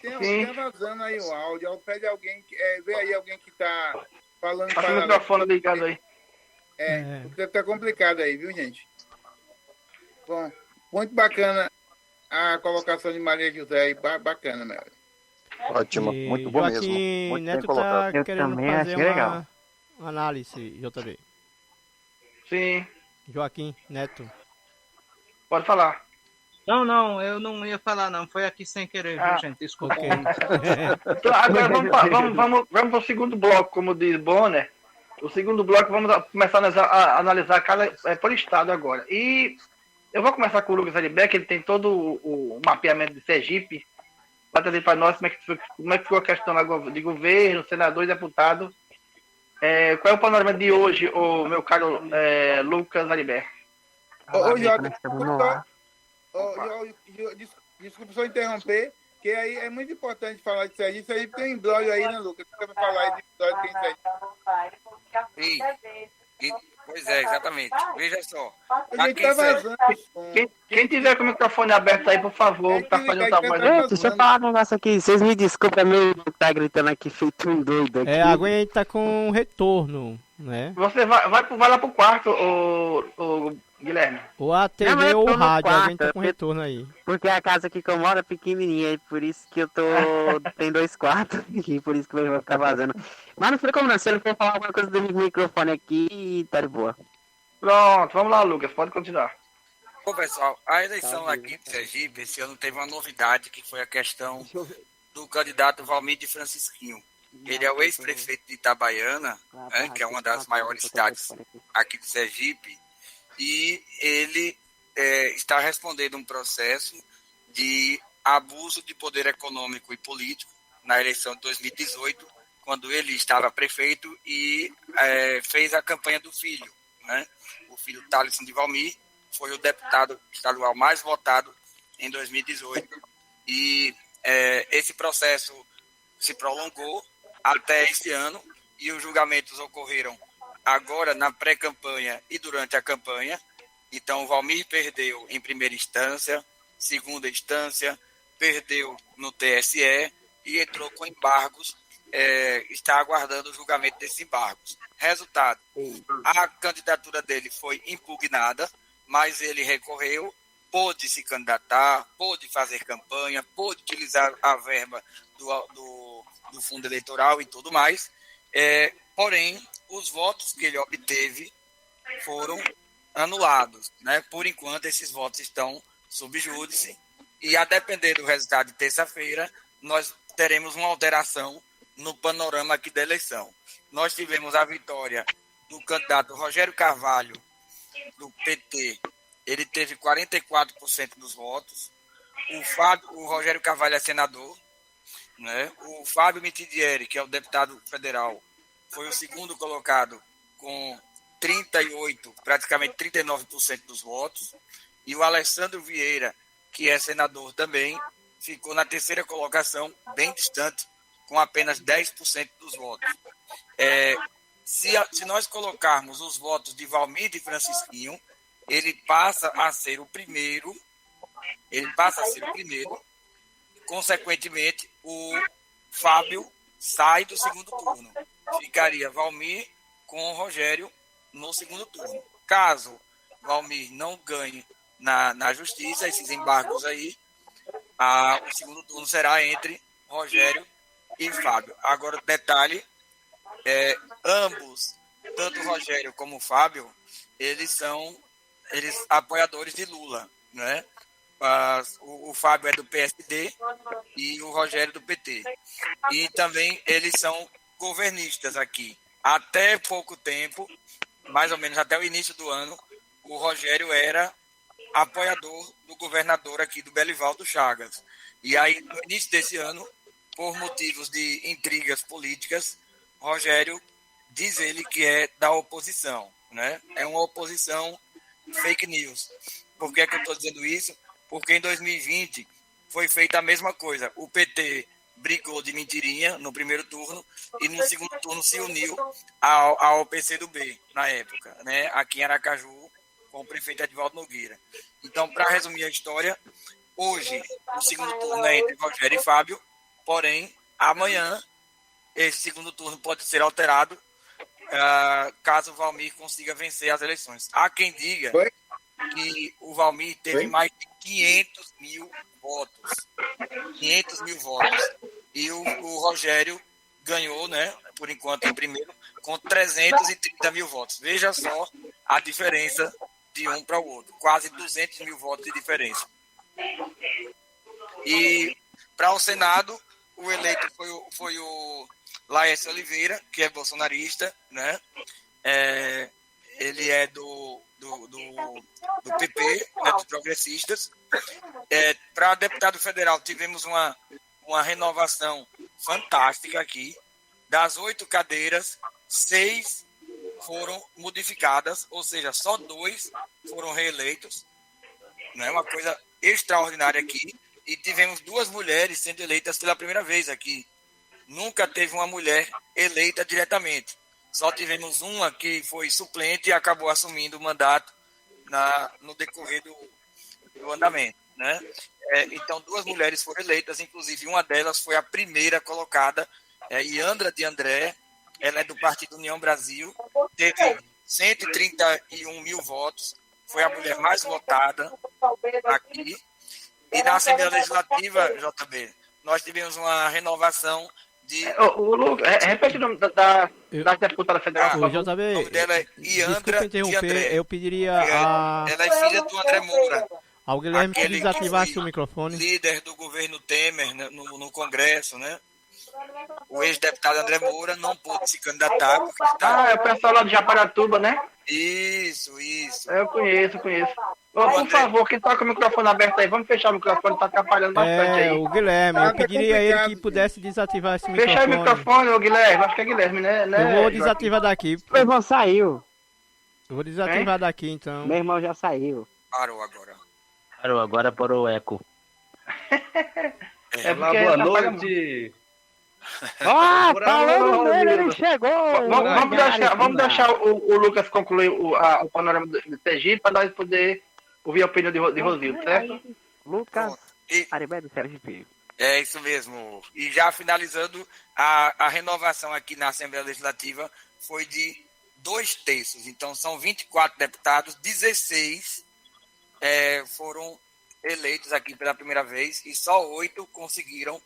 Tem alguém vazando aí o áudio. Pede alguém, vê aí alguém que está falando. Passa o microfone ligado aí. Tá complicado aí, viu, gente? Bom, muito bacana a colocação de Maria José. Bacana, meu. Ótimo, muito bom mesmo. Muito Neto bem colocado. tá querendo fazer uma análise, JB. Sim. Joaquim Neto. Pode falar. Não, eu não ia falar, não. Foi aqui sem querer, viu, gente? Desculpa. Okay. Então, agora vamos para o segundo bloco, como diz Bonner. O segundo bloco, vamos começar a analisar cada por estado agora. E eu vou começar com o Lucas Aribeck, ele tem todo o mapeamento de Sergipe, para trazer para nós como é que ficou a questão de governo, senador e deputado. Qual é o panorama de hoje, meu caro Lucas Aribeck? Desculpa só interromper, que aí é muito importante falar de Sergipe. Sergipe tem um embrólio aí, né, Lucas? Você vai falar aí de embrólio que tem Sergipe. Pois é, exatamente. Veja só. A gente tá vazando. Quem tiver com o microfone aberto aí, por favor, tá fazendo trabalho. Deixa eu falar um negócio aqui. Vocês me desculpem, meu que tá gritando aqui, feito um doido aqui. A Gwen tá com retorno, né? Você vai lá pro quarto, o Guilherme. Ou a TV ou o rádio, alguém tá com retorno aí. Porque a casa aqui que eu moro é pequenininha, e por isso que eu tô... tem 2 quartos, e por isso que eu vou ficar vazando. Mas não foi como não, se ele for falar alguma coisa do microfone aqui, tá de boa. Pronto, vamos lá, Lucas, pode continuar. Bom, pessoal, a eleição aqui de Sergipe, esse ano teve uma novidade, que foi a questão do candidato Valmir de Francisquinho. Ele é o ex-prefeito de Itabaiana, que é uma das maiores cidades aqui de Sergipe, e ele está respondendo um processo de abuso de poder econômico e político na eleição de 2018, quando ele estava prefeito e fez a campanha do filho, né? O filho Thaleson de Valmir foi o deputado estadual mais votado em 2018. E esse processo se prolongou até este ano, e os julgamentos ocorreram agora na pré-campanha e durante a campanha. Então, o Valmir perdeu em primeira instância, segunda instância, perdeu no TSE e entrou com embargos, está aguardando o julgamento desses embargos. Resultado, a candidatura dele foi impugnada, mas ele recorreu, pôde se candidatar, pôde fazer campanha, pôde utilizar a verba do fundo eleitoral e tudo mais, porém, os votos que ele obteve foram anulados, né? Por enquanto, esses votos estão sob júdice, e a depender do resultado de terça-feira, nós teremos uma alteração no panorama aqui da eleição. Nós tivemos a vitória do candidato Rogério Carvalho, do PT. Ele teve 44% dos votos. O Rogério Carvalho é senador, né? O Fábio Mitidieri, que é o deputado federal, foi o segundo colocado com 38%, praticamente 39% dos votos. E o Alessandro Vieira, que é senador também, ficou na terceira colocação, bem distante, com apenas 10% dos votos. Se nós colocarmos os votos de Valmir de Francisquinho, ele passa a ser o primeiro, consequentemente, o Fábio sai do segundo turno. Ficaria Valmir com o Rogério no segundo turno. Caso Valmir não ganhe na justiça, esses embargos aí, o segundo turno será entre Rogério e Fábio. Agora, detalhe, ambos tanto o Rogério como o Fábio, eles são apoiadores de Lula, né? O Fábio é do PSD e o Rogério do PT. E também eles são governistas aqui. Até pouco tempo, mais ou menos até o início do ano, o Rogério era apoiador do governador aqui do Belivaldo Chagas. E aí, no início desse ano, por motivos de intrigas políticas, Rogério diz ele que é da oposição, né? É uma oposição fake news. Por que é que eu estou dizendo isso? Porque em 2020 foi feita a mesma coisa. O PT brigou de mentirinha no primeiro turno e no segundo turno se uniu ao PCdoB, na época, né? Aqui em Aracaju, com o prefeito Edvaldo Nogueira. Então, para resumir a história, hoje o segundo turno é entre Rogério e Fábio, porém, amanhã esse segundo turno pode ser alterado caso o Valmir consiga vencer as eleições. Há quem diga que o Valmir teve mais de 500 mil votos. 500 mil votos. E o Rogério ganhou, né, por enquanto, em primeiro, com 330 mil votos. Veja só a diferença de um para o outro. Quase 200 mil votos de diferença. E para o Senado, o eleito foi o Laércio Oliveira, que é bolsonarista, né? Ele é do PP, né, dos progressistas. Para deputado federal, tivemos uma renovação fantástica aqui. Das 8 cadeiras, 6 foram modificadas, ou seja, só 2 foram reeleitos. Né? Uma coisa extraordinária aqui. E tivemos 2 mulheres sendo eleitas pela primeira vez aqui. Nunca teve uma mulher eleita diretamente. Só tivemos uma que foi suplente e acabou assumindo o mandato no decorrer do andamento. Né? Então, 2 mulheres foram eleitas, inclusive uma delas foi a primeira colocada, Iandra de André, ela é do Partido União Brasil, teve 131 mil votos, foi a mulher mais votada aqui. E na Assembleia Legislativa, JB, nós tivemos uma renovação de... repete o nome da deputada federal. O JB, o nome dela é Iandra de André. Eu pediria Ela é filha do André Moura. Ao Guilherme que desativasse o microfone. Líder do governo Temer no Congresso, né? O ex-deputado André Moura não pôde se candidatar. É o pessoal lá de Japaratuba, né? Isso. Eu conheço. Por favor, quem tá com o microfone aberto aí, vamos fechar o microfone, tá atrapalhando bastante aí. O Guilherme, eu pediria a ele que pudesse desativar esse microfone. Fechar o microfone, ô Guilherme, acho que é Guilherme, né? Eu vou desativar daqui. Meu irmão saiu. Eu vou desativar daqui, então. Meu irmão já saiu. Parou agora. Parou o eco. Boa noite. Falando nele, ele chegou! Vamos deixar o Lucas concluir o panorama do Sergipe para nós poder ouvir a opinião de Rosildo, certo? Lucas Aribé do Sergipe. É isso mesmo. E já finalizando, a renovação aqui na Assembleia Legislativa foi de 2/3. Então, são 24 deputados, 16 foram eleitos aqui pela primeira vez e só 8 conseguiram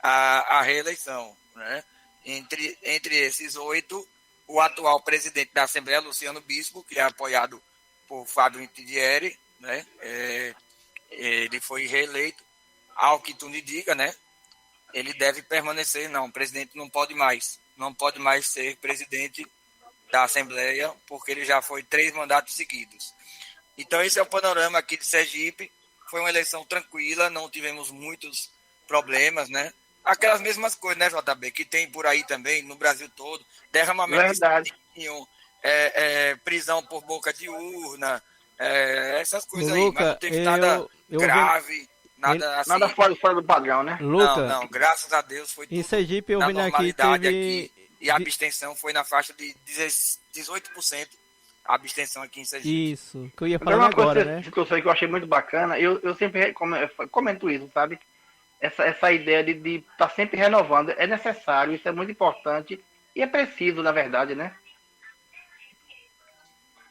a reeleição. Né? Entre esses 8, o atual presidente da Assembleia, Luciano Bispo, que é apoiado por Fábio Intidieri, né? Ele foi reeleito. Ao que tu me diga, né? Ele deve permanecer. Não, o presidente não pode mais ser presidente da Assembleia, porque ele já foi 3 mandatos seguidos. Então, esse é o panorama aqui de Sergipe. Foi uma eleição tranquila, não tivemos muitos problemas, né? Aquelas mesmas coisas, né, JB, que tem por aí também, no Brasil todo. Derramamento de sangue, prisão por boca de urna, essas coisas aí. Mas não teve nada grave, nada assim. Nada fora do padrão, né? Não, graças a Deus foi tudo em Sergipe, eu na vim normalidade aqui. E a abstenção foi na faixa de 18%. A abstenção aqui em Sergipe. Isso, que eu ia falar agora, né? Que eu achei muito bacana, eu sempre comento isso, sabe? Essa ideia de estar sempre renovando é necessário, isso é muito importante e é preciso, na verdade, né?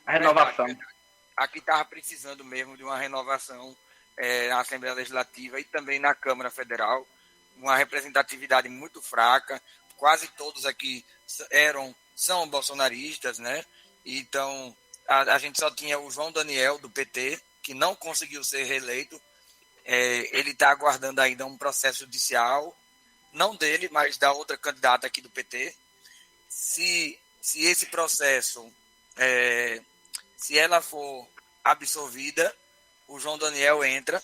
A renovação. Aqui estava precisando mesmo de uma renovação na Assembleia Legislativa e também na Câmara Federal, uma representatividade muito fraca, quase todos aqui são bolsonaristas, né? Então, a gente só tinha o João Daniel, do PT, que não conseguiu ser reeleito. Ele está aguardando ainda um processo judicial, não dele, mas da outra candidata aqui do PT. Se esse processo, se ela for absolvida, o João Daniel entra.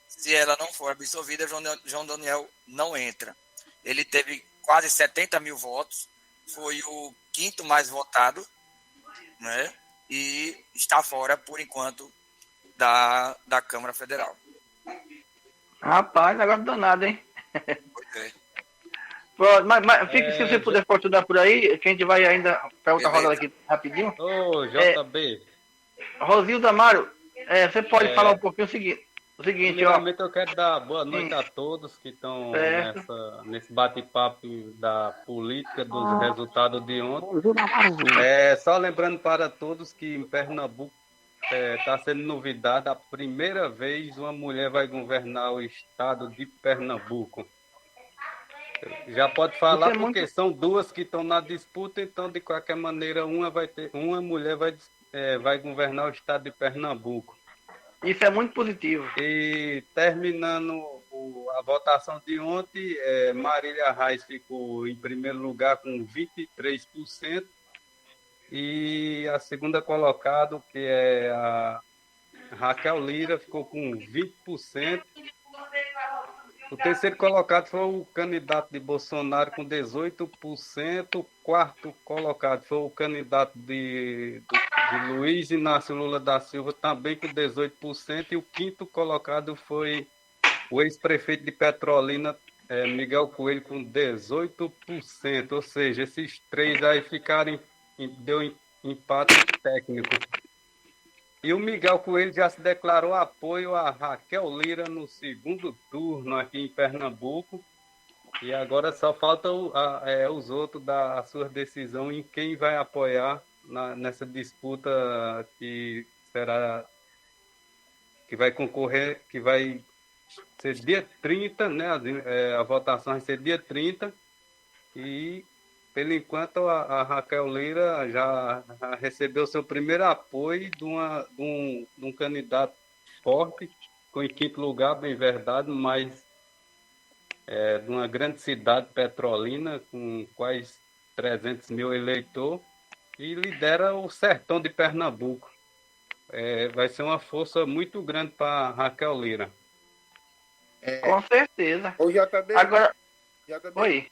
Se ela não for absolvida, João Daniel não entra. Ele teve quase 70 mil votos, foi o quinto mais votado, né? E está fora, por enquanto, da Câmara Federal. Rapaz, negócio danado, hein? Pois é. Pronto, mas fique, se você puder continuar por aí, que a gente vai ainda para outra rodada aqui rapidinho. Ô, JB. Rosildo Amaro, você pode falar um pouquinho o seguinte, Primeiramente, eu quero dar boa noite a todos que estão nesse bate-papo da política, dos resultados de ontem. Só lembrando para todos que em Pernambuco está sendo novidade, a primeira vez uma mulher vai governar o estado de Pernambuco. Já pode falar porque são duas que estão na disputa, então de qualquer maneira uma mulher vai governar o estado de Pernambuco. Isso é muito positivo. E terminando a votação de ontem, Marília Reis ficou em primeiro lugar com 23%. E a segunda colocada, que é a Raquel Lira, ficou com 20%. O terceiro colocado foi o candidato de Bolsonaro com 18%. O quarto colocado foi o candidato de Luiz Inácio Lula da Silva, também com 18%. E o quinto colocado foi o ex-prefeito de Petrolina, Miguel Coelho, com 18%. Ou seja, esses três aí deu empate técnico. E o Miguel Coelho já se declarou apoio a Raquel Lira no segundo turno aqui em Pernambuco. E agora só faltam os outros dar a sua decisão em quem vai apoiar nessa disputa que vai concorrer, que vai ser dia 30, né? A votação vai ser dia 30. E por enquanto, a Raquel Lira já recebeu seu primeiro apoio de um candidato forte, com em quinto lugar, bem verdade, mas de uma grande cidade petrolina, com quase 300 mil eleitores, e lidera o sertão de Pernambuco. Vai ser uma força muito grande para Raquel Lira. Com certeza. O JB, agora, JB, Oi.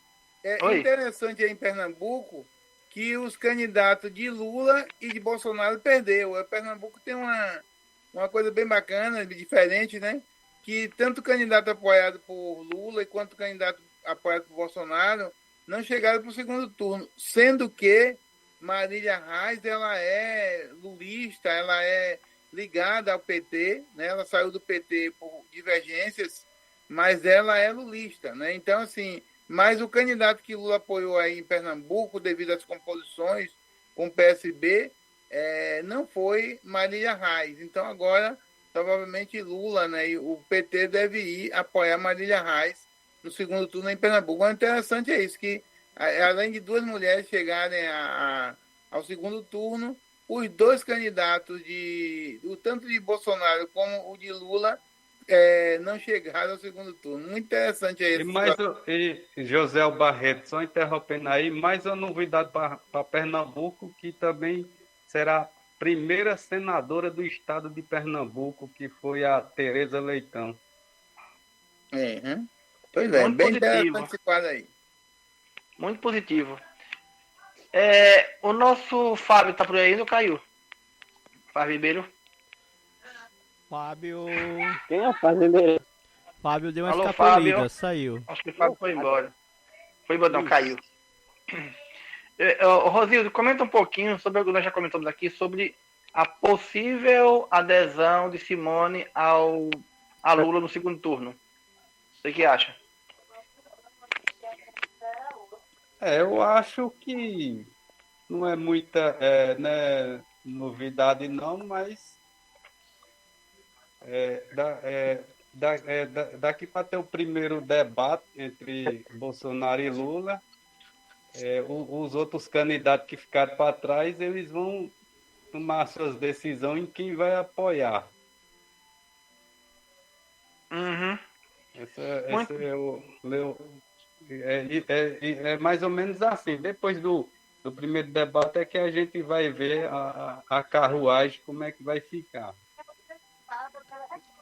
Interessante aí em Pernambuco que os candidatos de Lula e de Bolsonaro perdeu. Pernambuco tem uma coisa bem bacana, diferente, né? Que tanto candidato apoiado por Lula quanto candidato apoiado por Bolsonaro não chegaram para o segundo turno, sendo que Marília Reis, ela é lulista, ela é ligada ao PT, né? Ela saiu do PT por divergências, mas ela é lulista, né? Então, assim, mas o candidato que Lula apoiou aí em Pernambuco, devido às composições com o PSB, não foi Marília Reis. Então, agora, provavelmente Lula, né, e o PT deve ir apoiar Marília Reis no segundo turno em Pernambuco. O interessante é isso, que além de duas mulheres chegarem ao segundo turno, os dois candidatos, tanto de Bolsonaro como o de Lula, não chegaram ao segundo turno. Muito interessante aí. E José Barreto, só interrompendo aí, mais uma novidade para Pernambuco, que também será a primeira senadora do estado de Pernambuco, que foi a Tereza Leitão. Pois é, muito bem interessante esse quadro aí. Muito positivo. O nosso Fábio tá por aí, não caiu? Fábio Ribeiro. Fábio. Quem é o Fábio? Fábio deu uma Alô, escapulida, Fábio. saiu. Acho que o Fábio foi embora. Foi embora, não, caiu. Rosildo, comenta um pouquinho sobre o que nós já comentamos aqui, sobre a possível adesão de Simone a Lula no segundo turno. Você que acha? Eu acho que não é muita novidade não, mas daqui para ter o primeiro debate entre Bolsonaro e Lula, os outros candidatos que ficaram para trás, eles vão tomar suas decisões em quem vai apoiar. Uhum. Esse é o meu. É mais ou menos assim. Depois do primeiro debate é que a gente vai ver a carruagem, como é que vai ficar.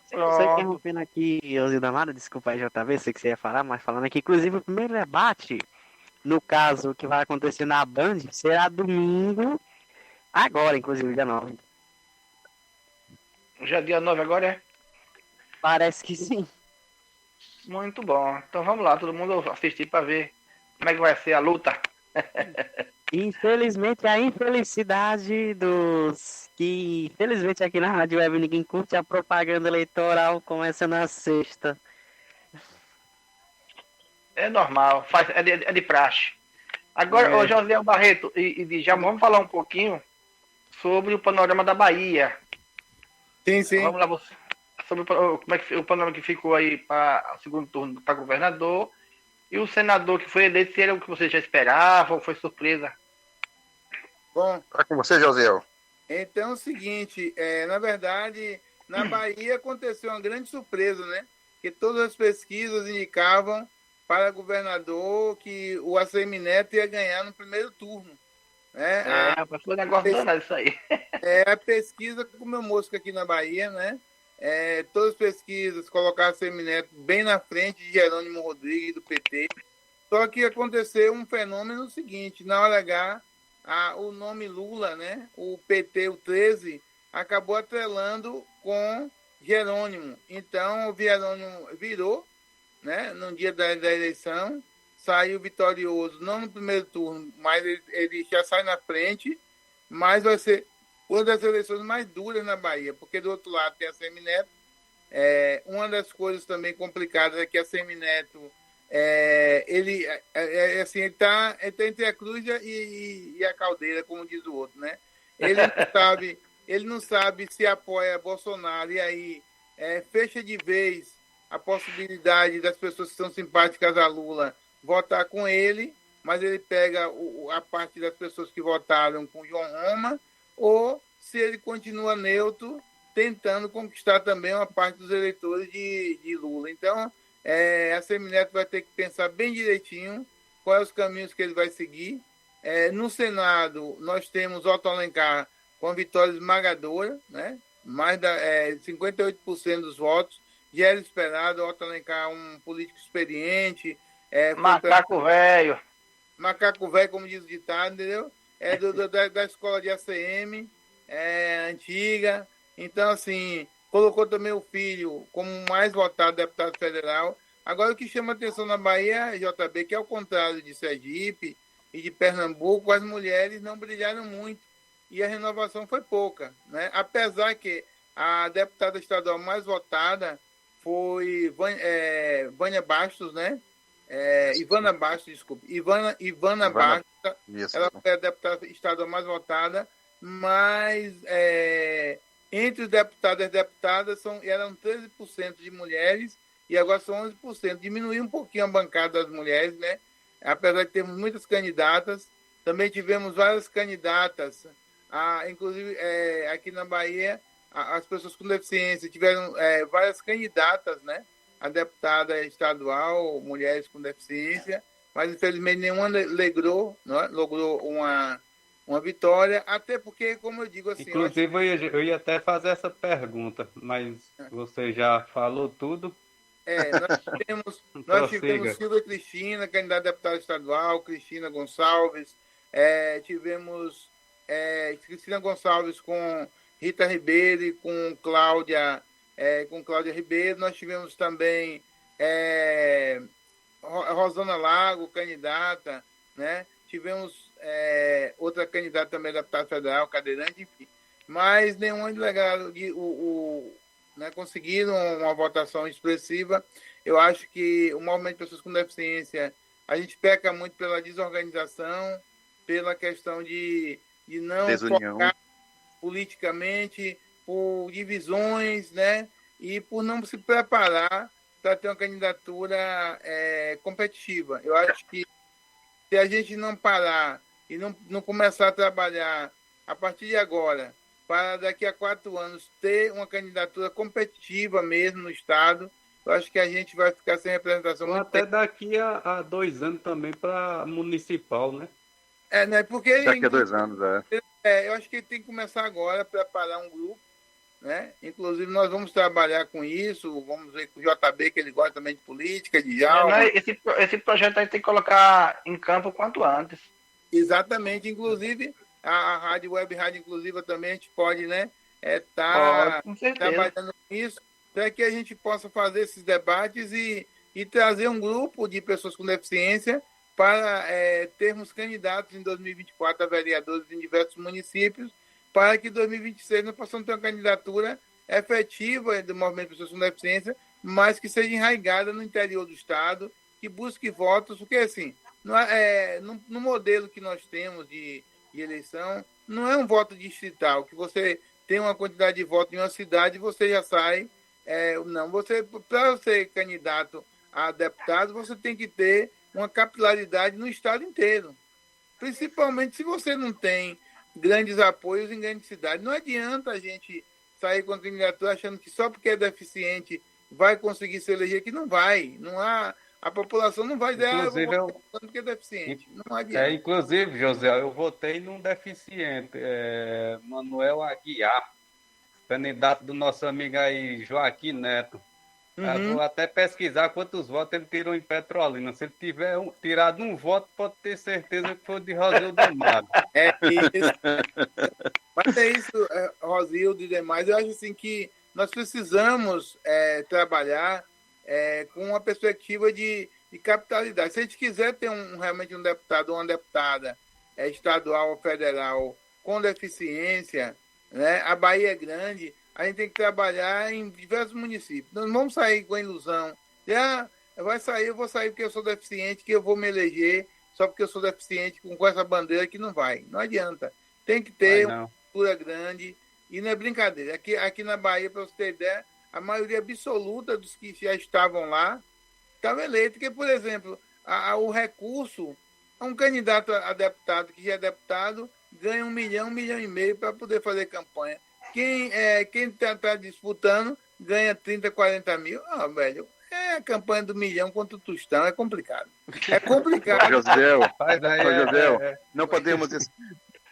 Só interrompendo aqui, Osildamara, desculpa aí, JV, sei que você ia falar, mas falando aqui, inclusive o primeiro debate, no caso que vai acontecer na Band, será domingo, agora, inclusive, dia 9. Já dia 9 agora é? Parece que sim. Muito bom. Então vamos lá, todo mundo assistir para ver como é que vai ser a luta. Infelizmente, a infelicidade dos que, infelizmente, aqui na Rádio Web ninguém curte a propaganda eleitoral, começa na sexta. É normal, é de praxe. Agora, ô José Barreto e Djalma, vamos falar um pouquinho sobre o panorama da Bahia. Sim, sim. Vamos lá, sobre como é que o panorama que ficou aí para o segundo turno para governador e o senador que foi eleito, se era o que você já esperava ou foi surpresa? Bom, Tá com você, José. então é o seguinte, na verdade, na Bahia aconteceu uma grande surpresa, né? Que todas as pesquisas indicavam para governador que o ACM Neto ia ganhar no primeiro turno. Né? Foi um negócio danado isso aí. A pesquisa comeu mosca aqui na Bahia, né? Todas as pesquisas colocaram o ACM Neto bem na frente de Jerônimo Rodrigues, do PT. Só que aconteceu um fenômeno seguinte, na hora H, o nome Lula, né? O PT, o 13, acabou atrelando com Jerônimo. Então, o Jerônimo virou, né? No dia da eleição, saiu vitorioso, não no primeiro turno, mas ele já sai na frente, mas vai ser uma das eleições mais duras na Bahia, porque do outro lado tem a Semineto. Uma das coisas também complicadas é que a Semineto ele está entre a cruz e a caldeira, como diz o outro, né? Ele não sabe se apoia Bolsonaro e aí fecha de vez a possibilidade das pessoas que são simpáticas a Lula votar com ele, mas ele pega a parte das pessoas que votaram com João Roma, ou se ele continua neutro, tentando conquistar também uma parte dos eleitores de Lula. Então, a Semineto vai ter que pensar bem direitinho quais os caminhos que ele vai seguir. No Senado, nós temos Otto Alencar com vitória esmagadora, né? Mais de 58% dos votos. Já era esperado, Otto Alencar, um político experiente. Macaco velho. Macaco velho, como diz o ditado, entendeu? Da escola de ACM, antiga. Então, assim, colocou também o filho como mais votado deputado federal. Agora, o que chama atenção na Bahia, JB, que é o contrário de Sergipe e de Pernambuco, as mulheres não brilharam muito e a renovação foi pouca, né? Apesar que a deputada estadual mais votada foi Vânia Bastos, né? Ivana Bastos, desculpe. Ivana Bastos, ela foi a deputada estadual mais votada, mas entre os deputados e as deputadas eram 13% de mulheres e agora são 11%. Diminuiu um pouquinho a bancada das mulheres, né? Apesar de termos muitas candidatas, também tivemos várias candidatas, inclusive aqui na Bahia, as pessoas com deficiência tiveram várias candidatas, né? A deputada estadual, mulheres com deficiência, mas infelizmente nenhuma logrou uma vitória, até porque, como eu digo assim... Inclusive, eu ia até fazer essa pergunta, mas você já falou tudo. Nós tivemos Silvia Cristina, candidata a deputada estadual, Cristina Gonçalves, tivemos Cristina Gonçalves com Rita Ribeiro e com Cláudia Ribeiro. Nós tivemos também Rosana Lago, candidata, né? Tivemos outra candidata também, deputada federal, cadeirante, enfim. Mas nenhum delegado conseguiram uma votação expressiva. Eu acho que o movimento de pessoas com deficiência, a gente peca muito pela desorganização, pela questão de não focar politicamente, por divisões, né? E por não se preparar para ter uma candidatura competitiva. Eu acho que se a gente não parar e não começar a trabalhar a partir de agora, para daqui a 4 anos ter uma candidatura competitiva mesmo no Estado, eu acho que a gente vai ficar sem representação. Ou até daqui a 2 anos também para municipal, né? Né? Porque Daqui a 2 anos, eu acho que tem que começar agora a preparar um grupo, né? Inclusive, nós vamos trabalhar com isso, vamos ver com o JB, que ele gosta também de política, de Djalma. Esse projeto aí tem que colocar em campo quanto antes. Exatamente, inclusive, a rádio, web rádio inclusiva também, a gente pode, né, trabalhando com isso, para que a gente possa fazer esses debates e trazer um grupo de pessoas com deficiência para termos candidatos em 2024 a vereadores em diversos municípios, para que em 2026 nós possamos ter uma candidatura efetiva do movimento de pessoas com deficiência, mas que seja enraizada no interior do Estado, que busque votos, porque assim, no modelo que nós temos de eleição, não é um voto distrital, que você tem uma quantidade de votos em uma cidade e você já sai. Não, para ser candidato a deputado, você tem que ter uma capilaridade no Estado inteiro. Principalmente se você não tem grandes apoios em grandes cidades. Não adianta a gente sair com a candidatura achando que só porque é deficiente vai conseguir se eleger, que não vai. Não há, a população não vai dizer, porque é deficiente. Não adianta. Inclusive, José, eu votei num deficiente, Manuel Aguiar, candidato do nosso amigo aí, Joaquim Neto. Eu vou até pesquisar quantos votos ele tirou em Petrolina. Se ele tiver tirado um voto, pode ter certeza que foi de Rosildo Amado. É isso. Mas é isso, Rosildo e demais. Eu acho assim que nós precisamos trabalhar com uma perspectiva de capitalidade. Se a gente quiser ter realmente um deputado ou uma deputada estadual ou federal com deficiência, né? A Bahia é grande, a gente tem que trabalhar em diversos municípios. Nós não vamos sair com a ilusão de, eu vou sair porque eu sou deficiente, que eu vou me eleger só porque eu sou deficiente com essa bandeira, que não vai. Não adianta. Tem que ter uma cultura grande, e não é brincadeira. Aqui na Bahia, para você ter ideia, a maioria absoluta dos que já estavam lá estava eleito. Porque, por exemplo, o recurso, um candidato a deputado que já é deputado ganha 1 milhão, 1,5 milhão para poder fazer campanha. Quem está disputando ganha 30, 40 mil. Velho, a campanha do 1 milhão contra o Tostão é complicado. É complicado. José, não podemos...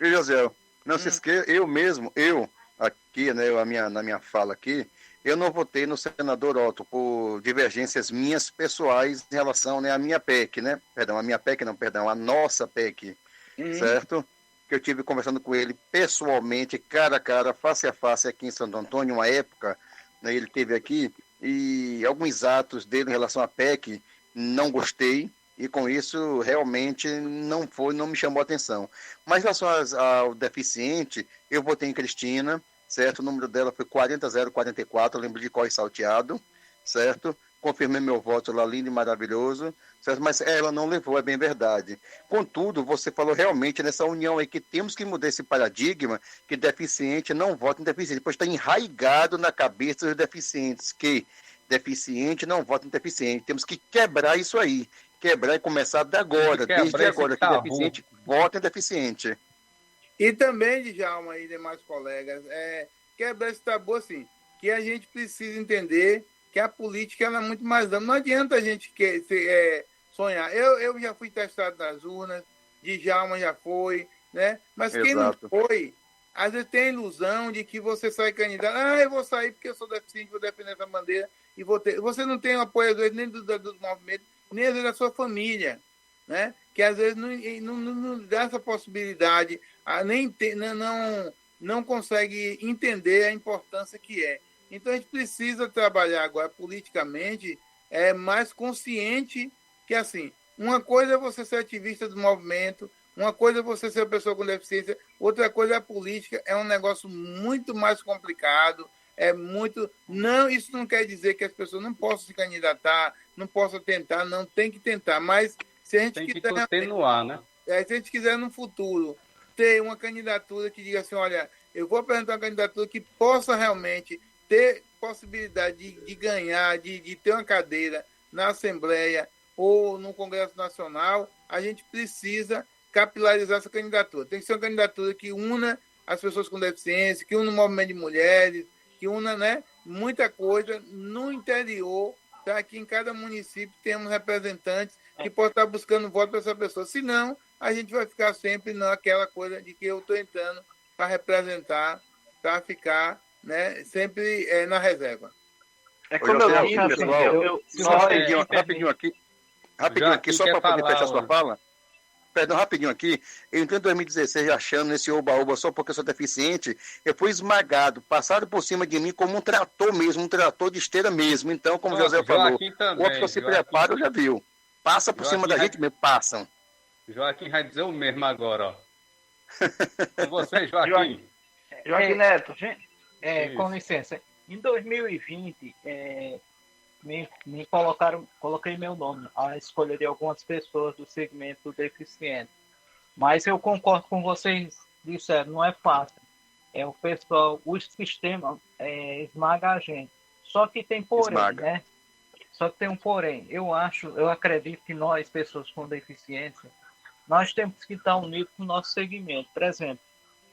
José, não se esqueça, eu aqui, né, na minha fala aqui, eu não votei no senador Otto por divergências minhas pessoais em relação, né, à minha PEC, né? A nossa PEC, certo? Que eu tive conversando com ele pessoalmente, cara a cara, face a face aqui em Santo Antônio, uma época, né, ele esteve aqui, e alguns atos dele em relação à PEC não gostei, e com isso realmente não me chamou a atenção. Mas em relação ao deficiente, eu votei em Cristina, certo? O número dela foi 40044, eu lembro de Corre Salteado, certo? Confirmei meu voto lá, lindo e maravilhoso, certo? Mas ela não levou, é bem verdade. Contudo, você falou realmente nessa união aí que temos que mudar esse paradigma que deficiente não vota em deficiente, pois está enraizado na cabeça dos deficientes, que deficiente não vota em deficiente. Temos que quebrar isso aí, quebrar e começar desde agora, que deficiente vota em deficiente. E também, Djalma e demais colegas, quebrar esse tabu assim, que a gente precisa entender que a política ela é muito mais ampla. Não adianta a gente sonhar. Eu já fui testado nas urnas, Djalma já foi, né? Mas quem não foi, às vezes tem a ilusão de que você sai candidato. Eu vou sair porque eu sou deficiente, vou defender essa bandeira e vou ter. Você não tem o apoio, às vezes, nem do movimento, nem às vezes da sua família, né? Que às vezes não dá essa possibilidade, não consegue entender a importância que é. Então, a gente precisa trabalhar agora politicamente mais consciente que, assim, uma coisa é você ser ativista do movimento, uma coisa é você ser uma pessoa com deficiência, outra coisa é a política, é um negócio muito mais complicado, isso não quer dizer que as pessoas não possam se candidatar, não possam tentar, não tem que tentar, mas se a gente tem que continuar, né? Se a gente quiser no futuro ter uma candidatura que diga assim, olha, eu vou apresentar uma candidatura que possa realmente ter possibilidade de ganhar, de ter uma cadeira na Assembleia ou no Congresso Nacional, a gente precisa capilarizar essa candidatura. Tem que ser uma candidatura que una as pessoas com deficiência, que una o movimento de mulheres, que una, né, muita coisa no interior, para que em cada município temos representantes que possam estar buscando voto para essa pessoa. Senão, a gente vai ficar sempre naquela coisa de que eu estou entrando para representar, para ficar, né, sempre na reserva. É como eu disse, pessoal, rapidinho aqui, só para poder fechar sua fala. Perdão, rapidinho aqui. Eu entrei em 2016 achando nesse oba-oba só porque eu sou deficiente. Eu fui esmagado, passado por cima de mim como um trator mesmo, um trator de esteira mesmo. Então, como o José falou, o outro se prepara, já viu. Passa por cima da gente mesmo, passam. Joaquim vai dizer o mesmo agora, ó. Com você, Joaquim. Joaquim Neto. Com licença. Em 2020, coloquei meu nome à escolha de algumas pessoas do segmento deficiente. Mas eu concordo com vocês, disseram, não é fácil. O pessoal, o sistema esmaga a gente. Só que tem porém, né? Só que tem um porém. Eu acredito que nós, pessoas com deficiência, nós temos que estar unidos com o nosso segmento. Por exemplo,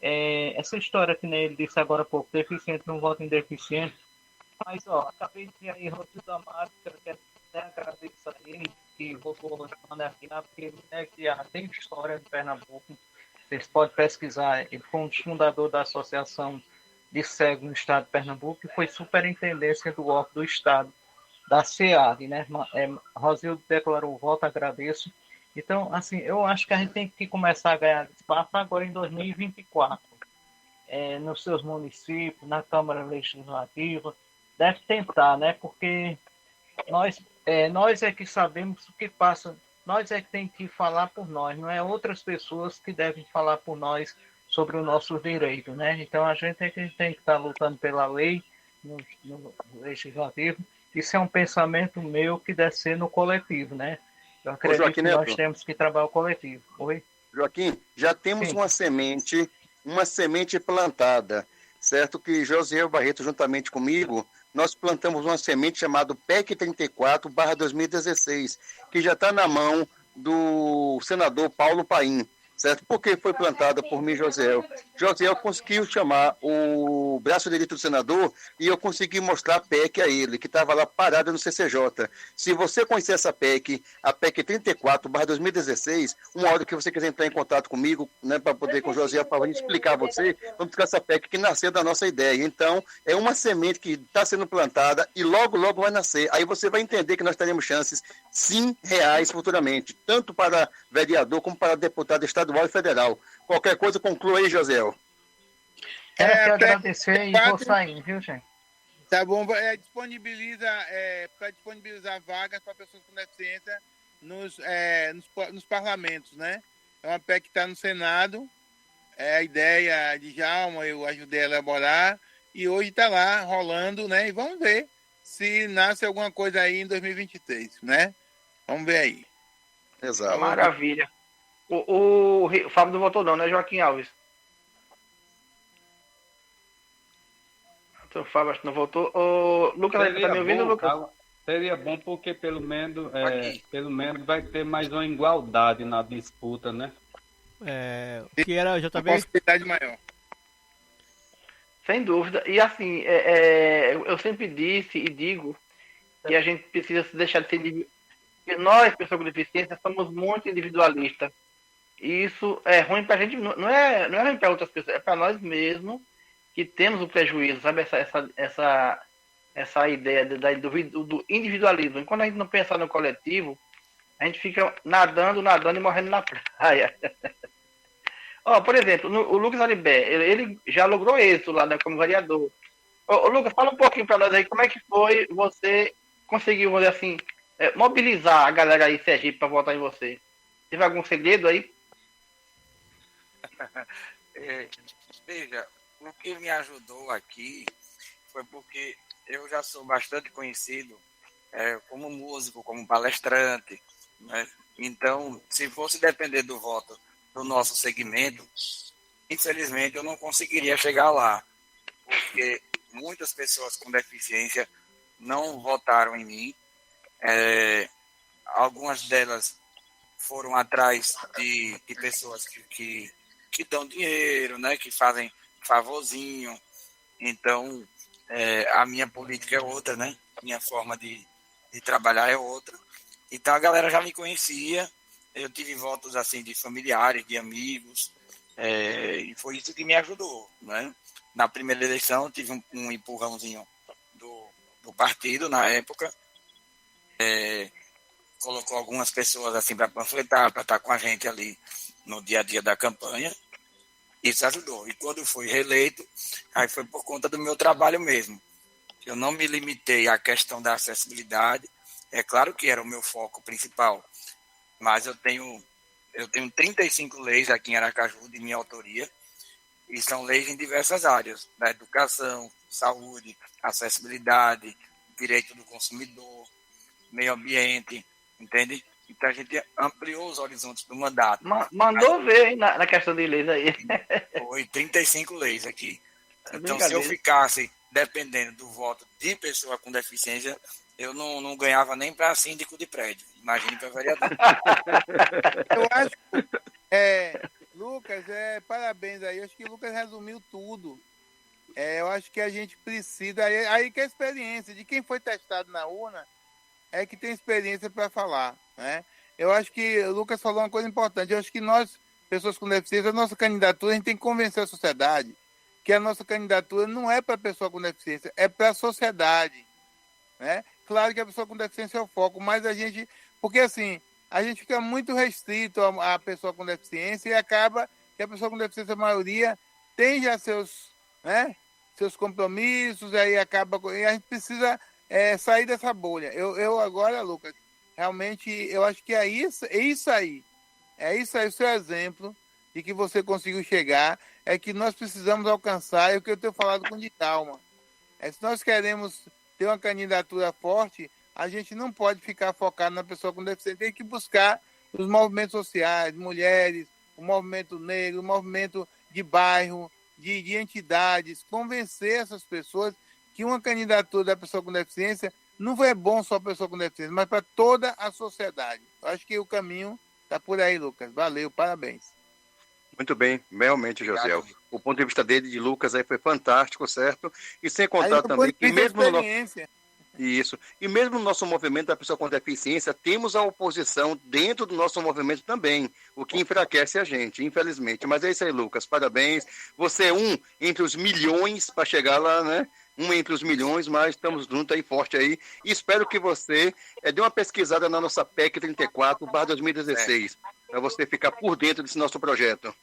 essa história que nem ele disse agora há pouco, deficiente não vota em deficiente. Mas, acabei de ver aí Rodrigo da Márcia, que até agradeço a ele, que votou na final, porque já tem história em Pernambuco. Vocês podem pesquisar. Ele foi um dos fundadores da Associação de Cegos no Estado de Pernambuco e foi superintendência do órgão do Estado, da SEAD, né? Rosildo declarou voto, agradeço. Então, assim, eu acho que a gente tem que começar a ganhar espaço agora em 2024. Nos seus municípios, na Câmara Legislativa, deve tentar, né? Porque nós é que sabemos o que passa, nós é que tem que falar por nós, não é outras pessoas que devem falar por nós sobre os nossos direitos, né? Então a gente é que tem que estar lutando pela lei no legislativo. Isso é um pensamento meu que deve ser no coletivo, né? Eu acredito Joaquim que Neto, nós temos que trabalhar o coletivo. Oi? Joaquim, já temos Sim. uma semente plantada, certo? Que Josiel Barreto, juntamente comigo, nós plantamos uma semente chamada PEC 34/2016, que já está na mão do senador Paulo Paim, certo? Porque foi plantada por mim, Josiel. Josiel conseguiu chamar o braço direito do senador e eu consegui mostrar a PEC a ele, que estava lá parada no CCJ. Se você conhecer essa PEC, a PEC 34/2016, uma hora que você quiser entrar em contato comigo, né, para poder com o Josiel, para explicar a você, vamos buscar essa PEC que nasceu da nossa ideia. Então, é uma semente que está sendo plantada e logo, logo vai nascer. Aí você vai entender que nós teremos chances, sim, reais futuramente, tanto para vereador como para deputado estadual e federal. Qualquer coisa, conclua aí, José. Quero agradecer e vou sair, viu, gente? Tá bom, para disponibilizar vagas para pessoas com deficiência nos parlamentos, né? É uma PEC que está no Senado, é a ideia de Djalma, eu ajudei a elaborar, e hoje está lá rolando, né? E vamos ver se nasce alguma coisa aí em 2023, né? Vamos ver aí. Exato. Maravilha. O Fábio não votou não, né, Joaquim Alves? Então, o Fábio acho que não votou. O Lucas, tá me ouvindo, Lucas? Seria bom porque pelo menos vai ter mais uma igualdade na disputa, né? O que era, JB? Uma possibilidade maior. Sem dúvida. E assim, eu sempre disse e digo que a gente precisa se deixar de ser individualista. Nós, pessoas com deficiência, somos muito individualistas. E isso é ruim pra gente, não é ruim para outras pessoas, é para nós mesmos que temos o prejuízo, sabe? Essa ideia do individualismo. E quando a gente não pensa no coletivo, a gente fica nadando e morrendo na praia. Por exemplo, o Lucas Alibé, ele já logrou êxito lá, né, como vereador. Lucas, fala um pouquinho para nós aí, como é que foi você conseguiu, vamos dizer assim, mobilizar a galera aí, Sergipe, para votar em você? Teve algum segredo aí? Veja, o que me ajudou aqui foi porque eu já sou bastante conhecido como músico, como palestrante, né? Então, se fosse depender do voto do nosso segmento, infelizmente eu não conseguiria chegar lá, porque muitas pessoas com deficiência não votaram em mim. algumas delas foram atrás de pessoas que dão dinheiro, né? Que fazem favorzinho. Então, a minha política é outra, né? Minha forma de trabalhar é outra. Então, a galera já me conhecia. Eu tive votos assim de familiares, de amigos. E foi isso que me ajudou, né? Na primeira eleição, eu tive um empurrãozinho do partido, na época. Colocou algumas pessoas assim para panfletar, para estar com a gente ali no dia a dia da campanha. Isso ajudou. E quando fui reeleito, aí foi por conta do meu trabalho mesmo. Eu não me limitei à questão da acessibilidade. É claro que era o meu foco principal, mas eu tenho 35 leis aqui em Aracaju de minha autoria, e são leis em diversas áreas, da educação, saúde, acessibilidade, direito do consumidor, meio ambiente, entende? Então a gente ampliou os horizontes do mandato. Mandou ver, hein, na questão de leis aí. Foi 35 leis aqui. Então, se eu ficasse dependendo do voto de pessoa com deficiência, eu não ganhava nem para síndico de prédio. Imagine para vereador. Eu acho Lucas, parabéns aí. Eu acho que o Lucas resumiu tudo. Eu acho que a gente precisa. Aí que a experiência de quem foi testado na urna é que tem experiência para falar, né? Eu acho que o Lucas falou uma coisa importante. Eu acho que nós, pessoas com deficiência, a nossa candidatura, a gente tem que convencer a sociedade que a nossa candidatura não é para a pessoa com deficiência, é para a sociedade, né? Claro que a pessoa com deficiência é o foco, mas porque assim, a gente fica muito restrito à pessoa com deficiência e acaba que a pessoa com deficiência, a maioria, tem já seus compromissos, aí acaba, e a gente precisa sair dessa bolha. Eu agora, Lucas, realmente, eu acho que é isso aí, o seu exemplo de que você conseguiu chegar, é que nós precisamos alcançar, é o que eu tenho falado com o Djalma. Se nós queremos ter uma candidatura forte, a gente não pode ficar focado na pessoa com deficiência, tem que buscar os movimentos sociais, mulheres, o movimento negro, o movimento de bairro, de entidades, convencer essas pessoas que uma candidatura da pessoa com deficiência não é bom só para a pessoa com deficiência, mas para toda a sociedade. Eu acho que o caminho está por aí, Lucas. Valeu, parabéns. Muito bem, realmente, José. O ponto de vista dele, de Lucas, aí foi fantástico, certo? E sem contar também que mesmo no Isso. E mesmo no nosso movimento da pessoa com deficiência, temos a oposição dentro do nosso movimento também, o que enfraquece a gente, infelizmente. Mas é isso aí, Lucas. Parabéns. Você é um entre os milhões para chegar lá, né? Um entre os milhões, mas estamos juntos aí, forte aí. E espero que você dê uma pesquisada na nossa PEC 34/2016, para você ficar por dentro desse nosso projeto.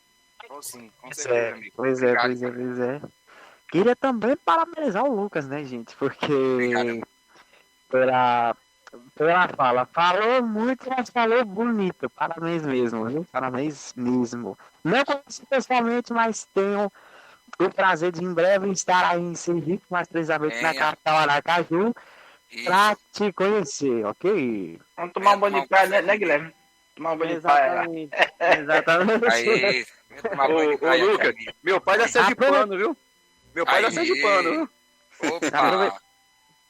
Sim, com certeza, amigo. Pois é. Queria também parabenizar o Lucas, né, gente? Porque pela falou muito, mas falou bonito. Parabéns mesmo, viu? Parabéns mesmo. Não conheço pessoalmente, mas tenho o prazer de em breve estar aí em Sergipe, mais precisamente na capital Aracaju, para te conhecer, ok? Vamos tomar um banho de praia, né, Guilherme? Tomar um banho de praia. Exatamente. Aí, tomar banho de praia. Ô, Lucas, meu pai é sergipano, viu? Meu pai é sergipano, viu? Opa!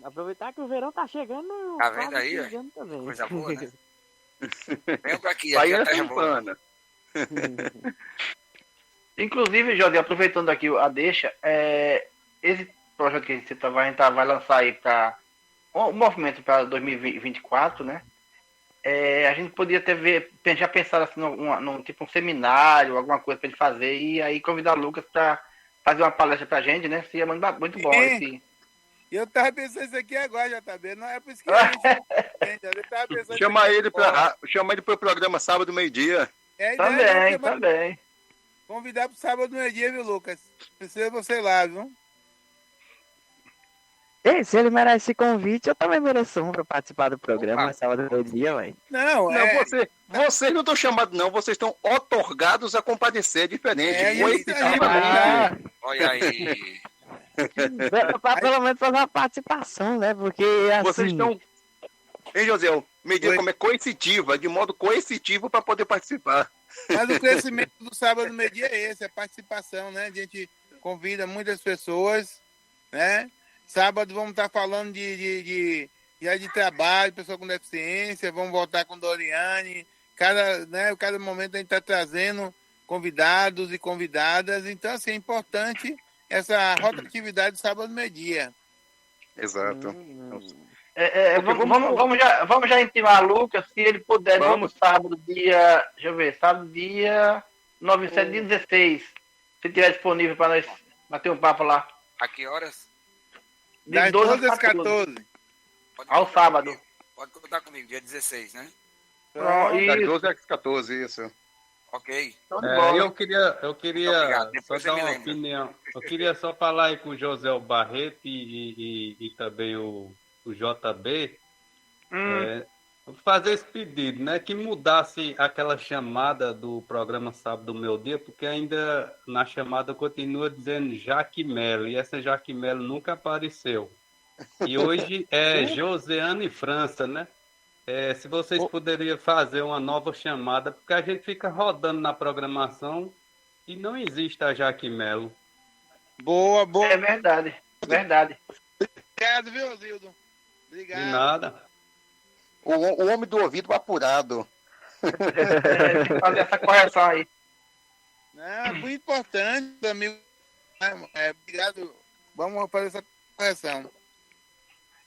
Aproveitar que o verão tá chegando. Tá vendo aí, também. Coisa boa, né? Vem pra aqui, pai aqui é a terra sergipana. Inclusive, José, aproveitando aqui a deixa, esse projeto que a gente vai lançar aí para o movimento para 2024, né? A gente podia até já pensar assim, num tipo um seminário, alguma coisa para ele fazer, e aí convidar o Lucas para fazer uma palestra para a gente, né? Seria muito bom. Eu tava pensando isso aqui agora, JB. Não é por isso que a gente chama ele para o programa sábado, meio-dia. Também. Convidar pro sábado, meio-dia, viu, Lucas? Precisa você lá, viu? Se ele merece esse convite, eu também mereço para participar do programa sábado, meio-dia, velho. Não, vocês não estão chamados, não. Vocês estão otorgados a comparecer. É diferente. Olha aí. Pelo menos fazer uma participação, né? Porque assim. Vocês estão. Hein, José? Medir como é coercitiva, de modo coercitivo para poder participar. Mas o crescimento do sábado meio-dia é esse, a participação, né? A gente convida muitas pessoas, né? Sábado vamos estar falando de já de trabalho, pessoa com deficiência, vamos voltar com Doriane. Cada momento a gente está trazendo convidados e convidadas. Então, assim, é importante essa rotatividade sábado meio-dia. Exato. Vamos já intimar Lucas, se ele puder, no sábado, dia 97, dia 16, se tiver disponível para nós bater um papo lá. A que horas? Das 12 às 14. Ao sábado. Pode contar comigo, dia 16, né? Das 12 às 14, isso. Ok. Eu queria só dar uma opinião. Eu queria só falar aí com o José Barreto e também o JB. Fazer esse pedido, né? Que mudasse aquela chamada do programa Sábado do Meu Dia, porque ainda na chamada continua dizendo Jaque Melo, e essa Jaque Melo nunca apareceu. E hoje é Joseane França, né? Se vocês poderiam fazer uma nova chamada, porque a gente fica rodando na programação e não existe a Jaque Melo. Boa. É verdade. Obrigado, viu, Zildo? Obrigado. De nada. O homem do ouvido apurado. Tem que fazer essa correção aí. Não, muito importante, amigo. Obrigado. Vamos fazer essa correção.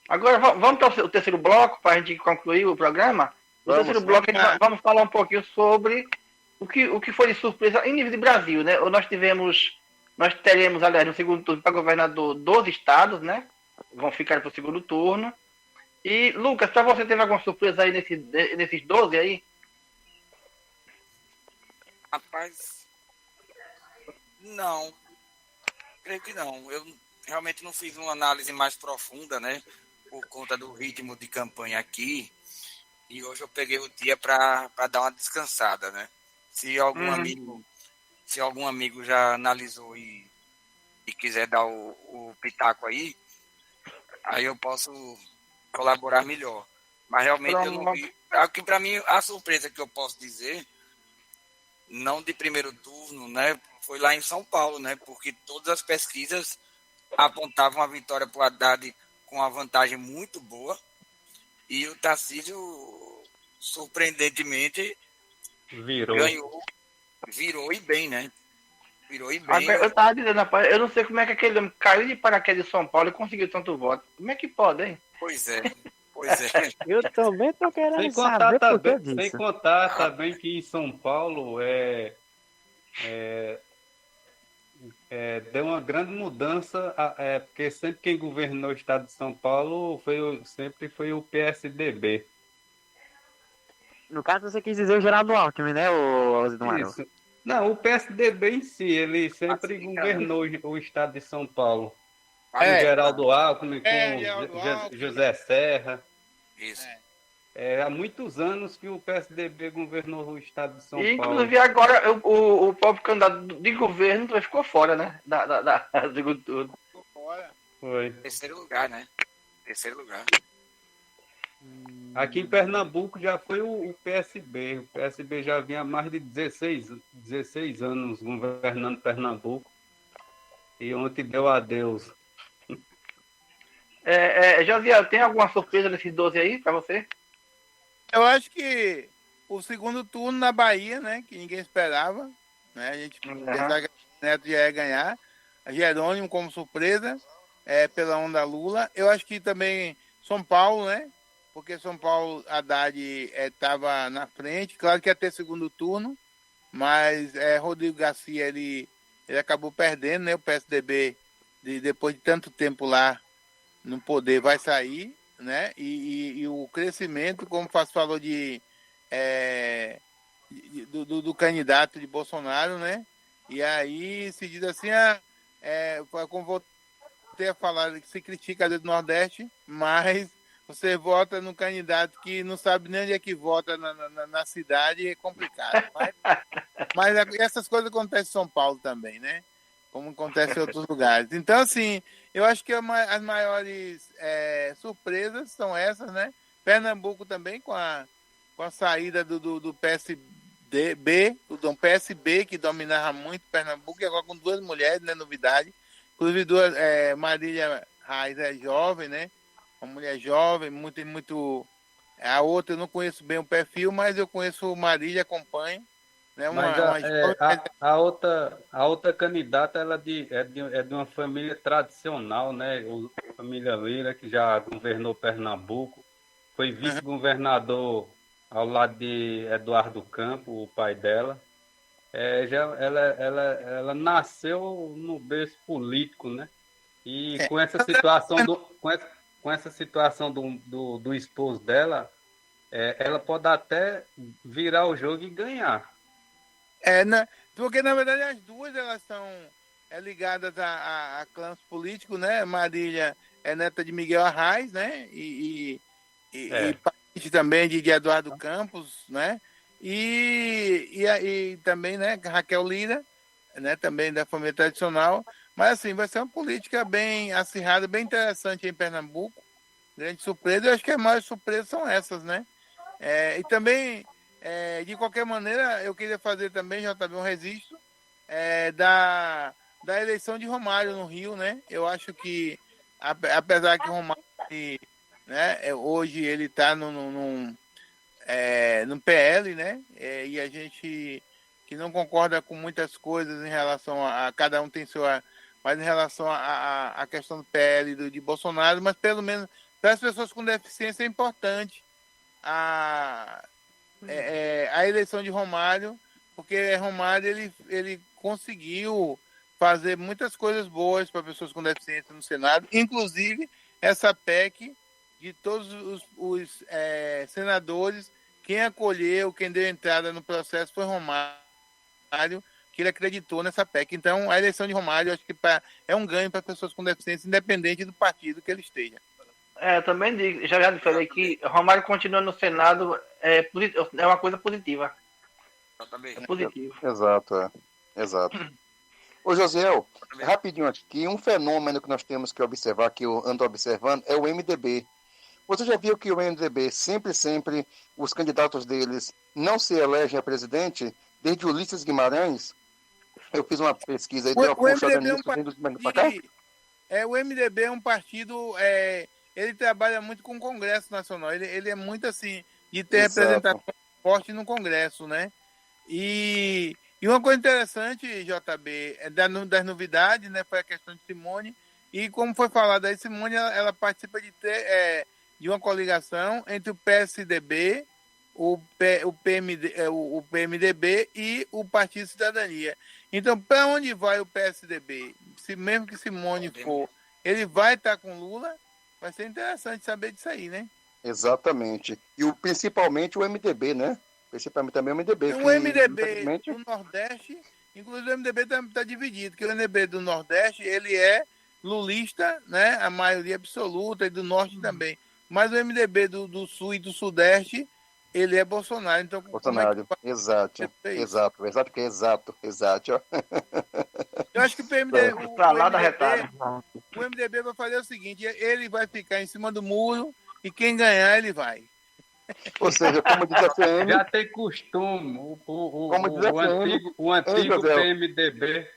Agora, vamos para o terceiro bloco, para a gente concluir o programa. Terceiro bloco, vamos falar um pouquinho sobre o que foi de surpresa em nível de Brasil, né? Nós teremos, aliás, no segundo turno para governador 12 estados, né? Vão ficar para o segundo turno. E, Lucas, para você, teve alguma surpresa aí nesses 12 aí? Rapaz, não. Creio que não. Eu realmente não fiz uma análise mais profunda, né? Por conta do ritmo de campanha aqui. E hoje eu peguei o dia para dar uma descansada, né? Se algum amigo já analisou e quiser dar o pitaco aí eu posso colaborar melhor. Mas realmente eu não vi. Aqui, para mim, a surpresa que eu posso dizer, não de primeiro turno, né? Foi lá em São Paulo, né? Porque todas as pesquisas apontavam a vitória para o Haddad com uma vantagem muito boa. E o Tarcísio, surpreendentemente, virou e bem, né? Virou e bem. Eu tava dizendo, rapaz, eu não sei como é que aquele homem caiu de paraquedas de São Paulo e conseguiu tanto voto. Como é que pode, hein? Pois é. Eu também tô querendo Sem saber sem contar também que em São Paulo deu uma grande mudança, porque sempre quem governou o estado de São Paulo sempre foi o PSDB. No caso, você quis dizer o Geraldo Alckmin, né, o Osmar? Isso. Não, o PSDB em si, ele sempre governou o estado de São Paulo. Com o Geraldo Alckmin, com José Serra. Isso. Há muitos anos que o PSDB governou o estado de São Paulo. Inclusive agora o próprio candidato de governo ficou fora, né? Da segundo turno. Ficou fora. Foi. Terceiro lugar, né? Terceiro lugar. Aqui em Pernambuco já foi o PSB. O PSB já vinha há mais de 16 anos governando Pernambuco. E ontem deu adeus. Josiel, tem alguma surpresa nesses 12 aí pra você? Eu acho que o segundo turno na Bahia, né? Que ninguém esperava. Né, a gente pensava que o Neto já ia ganhar. A Jerônimo como surpresa, pela onda Lula. Eu acho que também São Paulo, né? Porque São Paulo, Haddad estava na frente. Claro que ia ter segundo turno, mas Rodrigo Garcia, ele acabou perdendo, né? O PSDB, depois de tanto tempo lá no poder, vai sair, né? E o crescimento, como o Fácil falou, do candidato de Bolsonaro, né? E aí se diz assim, como voltei a falar, que se critica do Nordeste, mas você vota no candidato que não sabe nem onde é que vota na cidade, é complicado. Mas essas coisas acontecem em São Paulo também, né? Como acontece em outros lugares. Então, assim, eu acho que as maiores surpresas são essas, né? Pernambuco também, com a saída do PSB, do PSB, que dominava muito Pernambuco, e agora com duas mulheres, né? Novidade. Inclusive, Marília Reis é jovem, né? uma mulher jovem, muito. A outra eu não conheço bem o perfil, mas eu conheço Marília, acompanho. Né? Mas a outra candidata ela é de uma família tradicional, né? A família Lira, que já governou Pernambuco, foi vice-governador ao lado de Eduardo Campos, o pai dela. Ela nasceu no berço político, né? E com essa situação do esposo dela, ela pode até virar o jogo e ganhar. Porque na verdade as duas elas são ligadas a clãs políticos, né? Marília é neta de Miguel Arraes, né? E parente também de Eduardo Campos, né? E também, né, Raquel Lira, né, também da família tradicional. Mas assim, vai ser uma política bem acirrada, bem interessante em Pernambuco. Grande surpresa, eu acho que as maiores surpresas são essas, né? E também, de qualquer maneira, eu queria fazer também, JB, um registro da eleição de Romário no Rio, né? Eu acho que, apesar que Romário, né, hoje ele está no PL, né? E a gente que não concorda com muitas coisas em relação a cada um tem sua, mas em relação à questão do PL de Bolsonaro, mas pelo menos para as pessoas com deficiência é importante a eleição de Romário, porque Romário ele conseguiu fazer muitas coisas boas para pessoas com deficiência no Senado, inclusive essa PEC de todos os senadores. Quem acolheu, quem deu entrada no processo foi Romário, que ele acreditou nessa PEC. Então, a eleição de Romário, acho que é um ganho para pessoas com deficiência, independente do partido que ele esteja. Também digo, já falei que Romário continua no Senado, é uma coisa positiva. É positivo. Exato. Ô, Josiel, rapidinho aqui, um fenômeno que nós temos que observar, que eu ando observando, é o MDB. Você já viu que o MDB sempre, os candidatos deles não se elegem a presidente? Desde Ulisses Guimarães, eu fiz uma pesquisa aí, dei uma puxada nisso. O MDB é um partido, ele trabalha muito com o Congresso Nacional, ele é muito assim, de ter representação forte no Congresso, né? E uma coisa interessante, JB, das novidades, né, foi a questão de Simone, e como foi falado aí, Simone, ela participa de uma coligação entre o PSDB, o PMDB e o Partido Cidadania. Então, para onde vai o PSDB? Mesmo que Simone for, ele vai estar com Lula? Vai ser interessante saber disso aí, né? Exatamente. E principalmente o MDB, né? Principalmente também o MDB. O MDB do Nordeste, inclusive o MDB está dividido, porque o MDB do Nordeste, ele é lulista, né? A maioria absoluta, e do Norte também. Mas o MDB do Sul e do Sudeste, ele é Bolsonaro. Então, Bolsonaro, exato. Eu acho que o MDB vai fazer o seguinte, ele vai ficar em cima do muro e quem ganhar, ele vai. Ou seja, como diz a CM... Já tem costume, o antigo PMDB,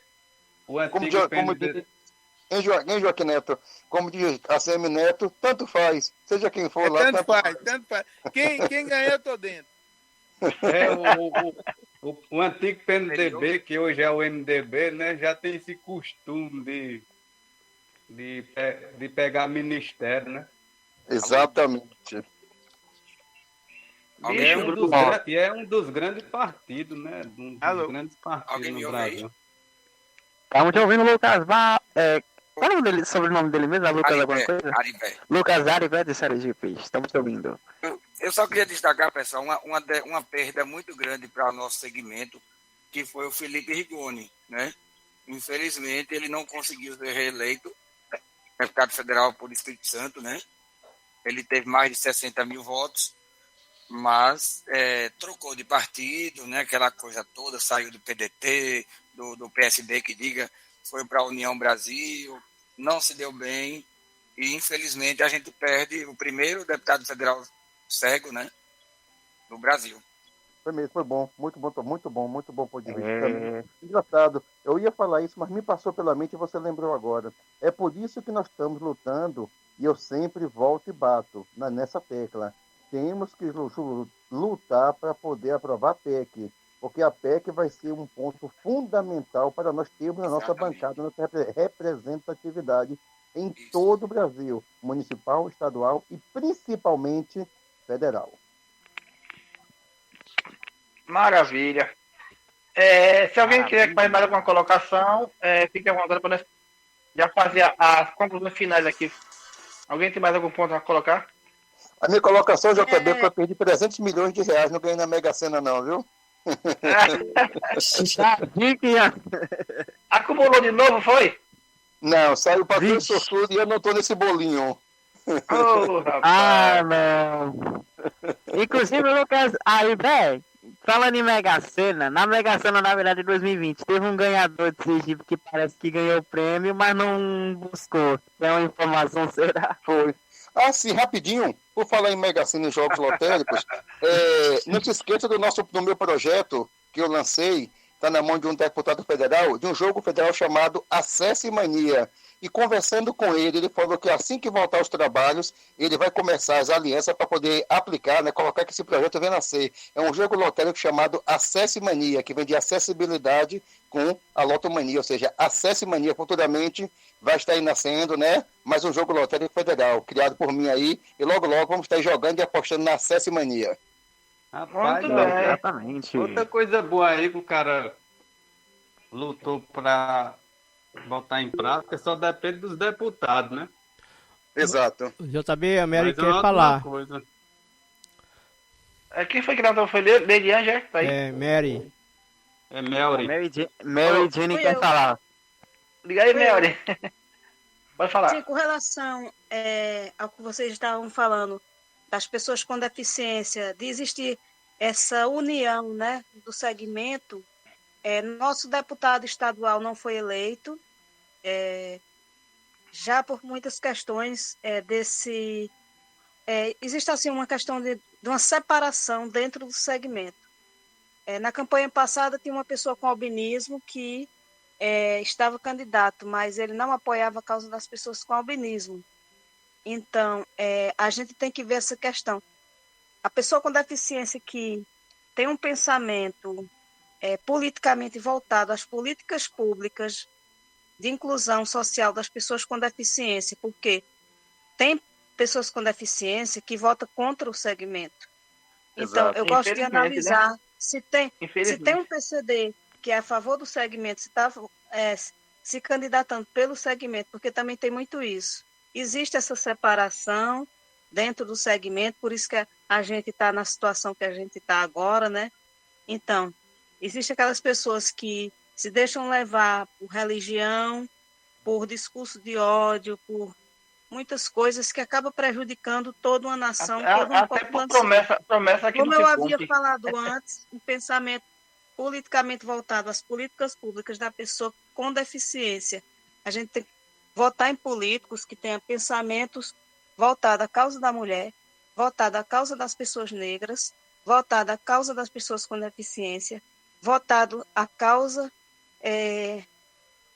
Hein, Joaquim Neto? Como diz a CM Neto, tanto faz, seja quem for lá. Tanto faz. Quem ganhar, eu tô dentro. O antigo PMDB, que hoje é o MDB, né, já tem esse costume de pegar ministério, né? Exatamente. É um dos grandes partidos, né? Grandes partidos no Brasil. Estamos te ouvindo, Lucas. Qual é o nome dele, sobrenome dele mesmo? Lucas alguma coisa? Lucas Arivé de Sergipe. Estamos te ouvindo. Eu só queria destacar, pessoal, uma perda muito grande para o nosso segmento, que foi o Felipe Rigoni, né? Infelizmente, ele não conseguiu ser reeleito deputado federal por Espírito Santo, né? Ele teve mais de 60 mil votos, mas trocou de partido, né? Aquela coisa toda, saiu do PDT, do PSD, que diga, foi para a União Brasil, não se deu bem, e infelizmente a gente perde o primeiro deputado federal cego, né, do Brasil. Foi mesmo, foi bom, muito bom ponto de vista. Engraçado, eu ia falar isso, mas me passou pela mente e você lembrou agora. É por isso que nós estamos lutando E eu sempre volto e bato nessa tecla. Temos que lutar para poder aprovar a PEC, porque a PEC vai ser um ponto fundamental para nós termos na nossa bancada, nossa representatividade em todo o Brasil, municipal, estadual e principalmente federal. Maravilha. Se alguém quiser fazer mais alguma colocação, fique à vontade para nós já fazer as conclusões finais aqui. Alguém tem mais algum ponto a colocar? A minha colocação, JB, foi perder 300 milhões de reais, não ganhei na Mega Sena não, viu? Acumulou de novo, foi? Não, saiu para todo sortudo e eu não tô nesse bolinho. Não. Inclusive, Lucas, aí, velho, falando em Mega Sena, na Mega Sena, na verdade, de 2020, teve um ganhador de Sergipe que parece que ganhou o prêmio, mas não buscou. É uma informação, será? Foi. Sim, rapidinho, por falar em Mega Sena e jogos lotéricos, não se esqueça do meu projeto que eu lancei, está na mão de um deputado federal, de um jogo federal chamado Acesse Mania. E conversando com ele, ele falou que assim que voltar aos trabalhos, ele vai começar as alianças para poder aplicar, né, colocar que esse projeto venha nascer. É um jogo lotérico chamado Acesse Mania, que vem de acessibilidade com a lotomania, ou seja, Acesse Mania futuramente vai estar aí nascendo, né? Mais um jogo lotérico federal, criado por mim aí, e logo vamos estar jogando e apostando na Acesse Mania. Rapaz, exatamente. Outra coisa boa aí que o cara lutou para botar em prática só depende dos deputados, né? Exato. JB, a Mary Mas quer falar. Coisa. Quem foi que não foi Lediane, já? Tá aí? Mary. É Melry. Mary Jane quer falar. Liga aí, Mary. Pode falar. Sim, com relação ao que vocês estavam falando, das pessoas com deficiência, de existir essa união, né, do segmento, nosso deputado estadual não foi eleito, já por muitas questões existe assim uma questão de uma separação dentro do segmento. Na campanha passada tinha uma pessoa com albinismo que estava candidato, mas ele não apoiava a causa das pessoas com albinismo. Então, a gente tem que ver essa questão. A pessoa com deficiência que tem um pensamento politicamente voltado às políticas públicas de inclusão social das pessoas com deficiência, porque tem pessoas com deficiência que votam contra o segmento. Então, eu gosto de analisar, né? se tem um PCD que é a favor do segmento, se está se candidatando pelo segmento, porque também tem muito isso. Existe essa separação dentro do segmento, por isso que a gente está na situação que a gente está agora, né? Então, existem aquelas pessoas que se deixam levar por religião, por discurso de ódio, por muitas coisas que acabam prejudicando toda uma nação, toda uma população. Promessa que como eu havia falado antes, um pensamento politicamente voltado às políticas públicas da pessoa com deficiência. A gente tem que votar em políticos que tenham pensamentos voltados à causa da mulher, voltados à causa das pessoas negras, voltado à causa das pessoas com deficiência, voltado à causa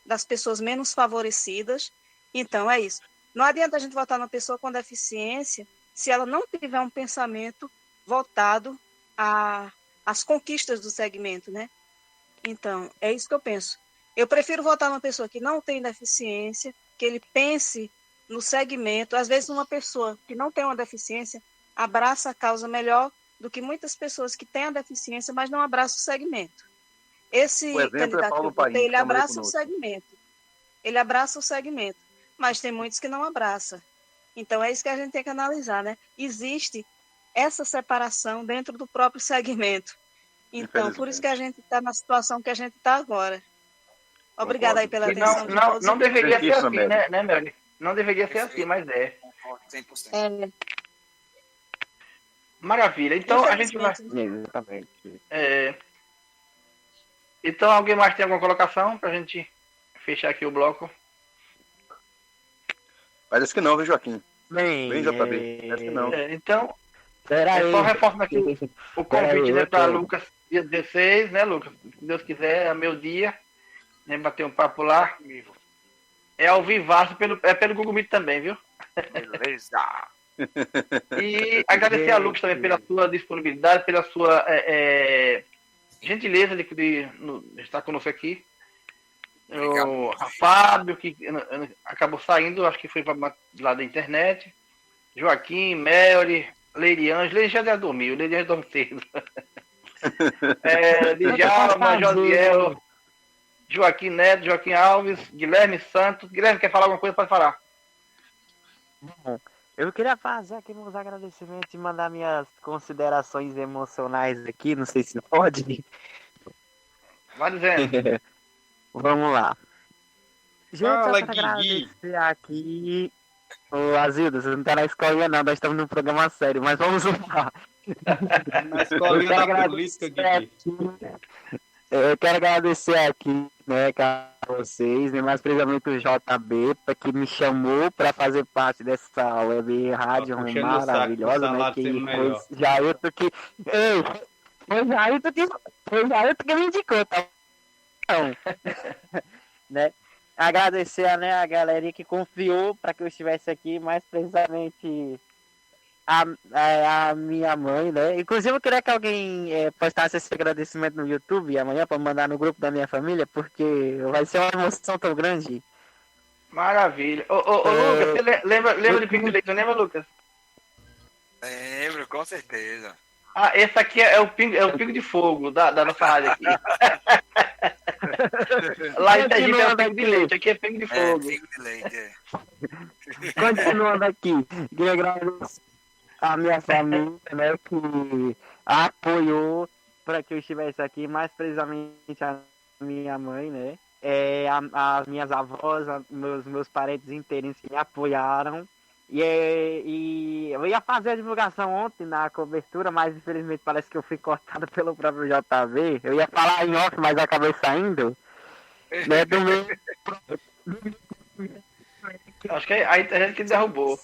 das pessoas menos favorecidas. Então, é isso. Não adianta a gente votar numa pessoa com deficiência se ela não tiver um pensamento voltado às conquistas do segmento, né? Então, é isso que eu penso. Eu prefiro votar numa pessoa que não tem deficiência, que ele pense no segmento. Às vezes, uma pessoa que não tem uma deficiência abraça a causa melhor do que muitas pessoas que têm a deficiência, mas não abraçam o segmento. Esse candidato que eu votei, ele abraça o segmento. Ele abraça o segmento, mas tem muitos que não abraçam. Então, é isso que a gente tem que analisar, né? Existe essa separação dentro do próprio segmento. Então, por isso que a gente está na situação que a gente está agora. Obrigada aí pela atenção de todos. Não deveria ser assim, né, Melanie? Não deveria ser assim, mas é. 100%. Maravilha. Então, a gente vai... Então, alguém mais tem alguma colocação para a gente fechar aqui o bloco? Parece que não, viu, Joaquim? Bem, JB. Parece que não. Então, só reforçando aqui o convite, né, para Lucas, dia 16, né, Lucas? Se Deus quiser, é meu dia, né, bater um papo lá. É ao vivaço, pelo Google Meet também, viu? Beleza. E agradecer a Lucas também pela sua disponibilidade, pela sua gentileza de estar conosco aqui. O Fábio, que acabou saindo, acho que foi para lá da internet. Joaquim, Melry, Leiriane. Leiriane já deve dormir, o Leiriane dorme cedo. Djalma, Josiel, Joaquim Neto, Joaquim Alves, Guilherme Santos. Guilherme, quer falar alguma coisa? Pode falar. Bom, eu queria fazer aqui meus agradecimentos e mandar minhas considerações emocionais aqui, não sei se pode. Vai dizendo. Vamos lá. Gente, Fala, eu quero agradecer aqui. Ô, Azildo, você não tá na escolinha não, nós estamos num programa sério, mas vamos lá. Na escolinha da política, Guigui. Eu quero agradecer aqui, né, a vocês, né, mais precisamente o JB, que me chamou para fazer parte dessa web rádio maravilhosa, né, que foi Jailton que... Foi Jailton que me indicou, tá? Então, né, agradecer, né, a galerinha que confiou para que eu estivesse aqui, mais precisamente a minha mãe, né? Inclusive eu queria que alguém postasse esse agradecimento no YouTube amanhã para mandar no grupo da minha família, porque vai ser uma emoção tão grande. Maravilha. Lucas, você lembra de Pingo de Leite, não lembra, Lucas? Lembro, com certeza. Ah, esse aqui é o pingo de fogo da nossa rádio aqui. Lá em Sergipe é o pingo de leite, aqui é pingo de fogo. Pingo de leite, Continuando aqui, queria agradecer a minha família, né, que apoiou para que eu estivesse aqui, mais precisamente a minha mãe, né, as minhas avós, meus parentes inteiros que me apoiaram. E eu ia fazer a divulgação ontem na cobertura, mas infelizmente parece que eu fui cortado pelo próprio JV. Eu ia falar em off, mas eu acabei saindo. Né, do meu... Acho que é a internet que derrubou.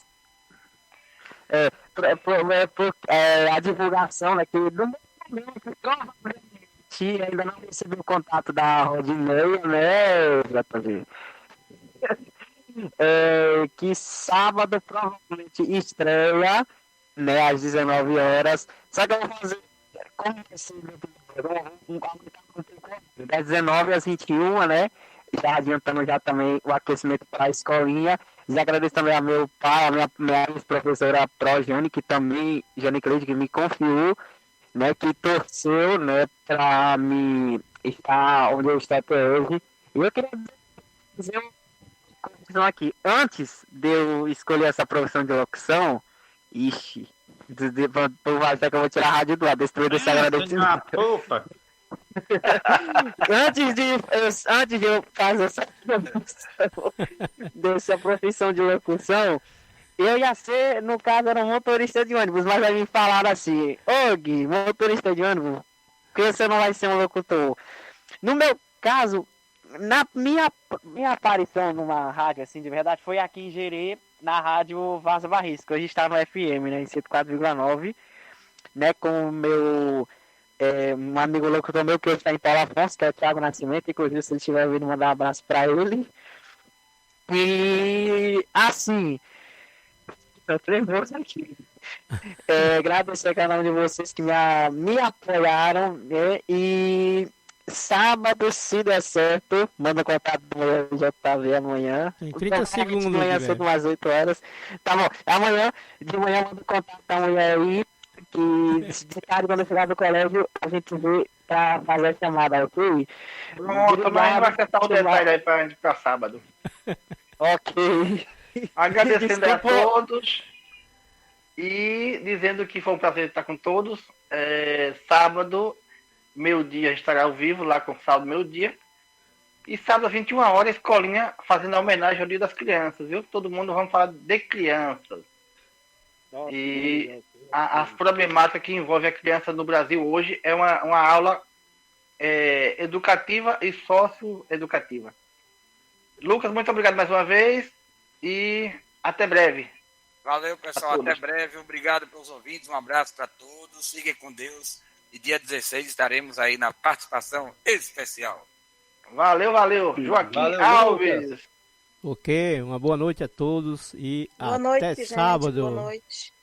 A divulgação, né, que do meu provavelmente ainda não recebi o contato da Rodineia, né, JV? Que sábado provavelmente estreia, né, às 19 horas. Só que eu vou fazer como das 19 às 21, né? Já adiantando já também o aquecimento para a escolinha. E agradeço também a meu pai, a minha professora Jane, que também, Jane Cleide, que me confiou, né, que torceu, né, para me estar onde eu estou até hoje. E eu queria dizer aqui, antes de eu escolher essa profissão de locução, vai ser que eu vou tirar a rádio do lado, destruir desse agradecimento. Antes de eu fazer essa profissão de locução, eu ia ser, no caso, era um motorista de ônibus, mas aí me falaram assim, ô Gui, motorista de ônibus, por que você não vai ser um locutor? No meu caso, na minha aparição numa rádio, assim, de verdade, foi aqui em Gerê, na rádio Vaza Barris, que hoje está no FM, né, em 104,9, né, com o meu um amigo locutor meu que hoje está em Paulo Afonso, que é o Thiago Nascimento, inclusive se ele estiver ouvindo, mandar um abraço para ele. E, assim, eu tremoso aqui. Agradecer a cada um de vocês que me apoiaram, né, e... Sábado, se der certo, manda contato do meu JV amanhã. Em 30 segundos, de manhã cedo, umas 8 horas. Tá bom, amanhã, de manhã, manda contato da mulher aí, que de tarde, quando eu chegar do colégio, a gente vê pra fazer a chamada, ok? Pronto, mas vai acertar o detalhe aí pra sábado. Ok. Agradecendo a todos e dizendo que foi um prazer estar com todos. Sábado, meio-dia, estará ao vivo lá com o Sábado Meio-Dia. E sábado, às 21 horas, escolinha fazendo a homenagem ao Dia das Crianças, viu? Todo mundo vamos falar de crianças. E as problemáticas que envolvem a criança no Brasil hoje é uma aula educativa e socioeducativa. Lucas, muito obrigado mais uma vez e até breve. Valeu, pessoal. Até breve. Obrigado pelos ouvintes. Um abraço para todos. Fiquem com Deus. E dia 16 estaremos aí na participação especial. Valeu. Joaquim Alves. Ok, uma boa noite a todos e Boa até noite, gente. sábado. Boa noite.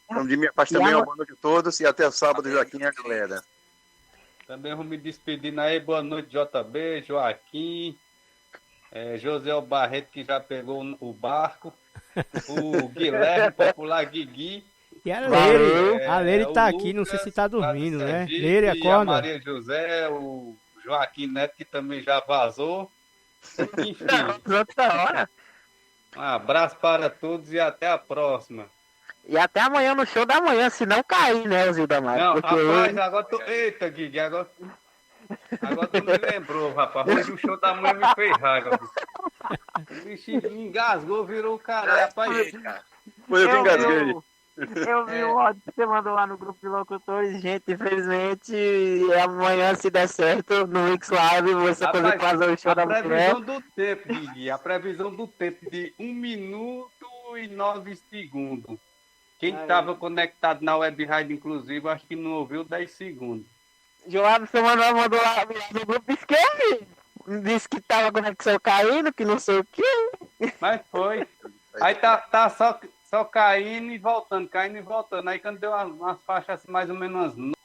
Então, de minha parte também, uma boa noite a todos e até sábado, Joaquim e a galera. Também vou me despedindo aí. Boa noite, JB, Joaquim, José Barreto, que já pegou o barco, o Guilherme, popular Guigui. E a Leire o tá aqui, Lucas, não sei se tá dormindo, lá do né? Sergipe, Leire, a acorda. Maria José, o Joaquim Neto, que também já vazou. Enfim, um abraço para todos e até a próxima. E até amanhã no show da manhã, se não cair, né, Zilda Maia? Não, Porque rapaz, hoje... agora tu... Eita, Guigui, agora tu me lembrou, rapaz. Hoje o show da manhã me fez raiva. O bichinho me engasgou, virou o cara, rapaz. Foi eu que engasguei. Eu vi o áudio que você mandou lá no grupo de locutores, gente, infelizmente, amanhã, se der certo, no X Live, você consegue fazer o show da A mulher. previsão do tempo, Guigui, a previsão do tempo de 1 minuto e 9 segundos. Quem estava conectado na web rádio, inclusive, acho que não ouviu 10 segundos. Joab, você mandou lá no grupo esquerdo, disse que tava a conexão caindo, que não sei o quê. Mas foi. Aí tá só caindo e voltando. Aí quando deu umas faixas assim, mais ou menos umas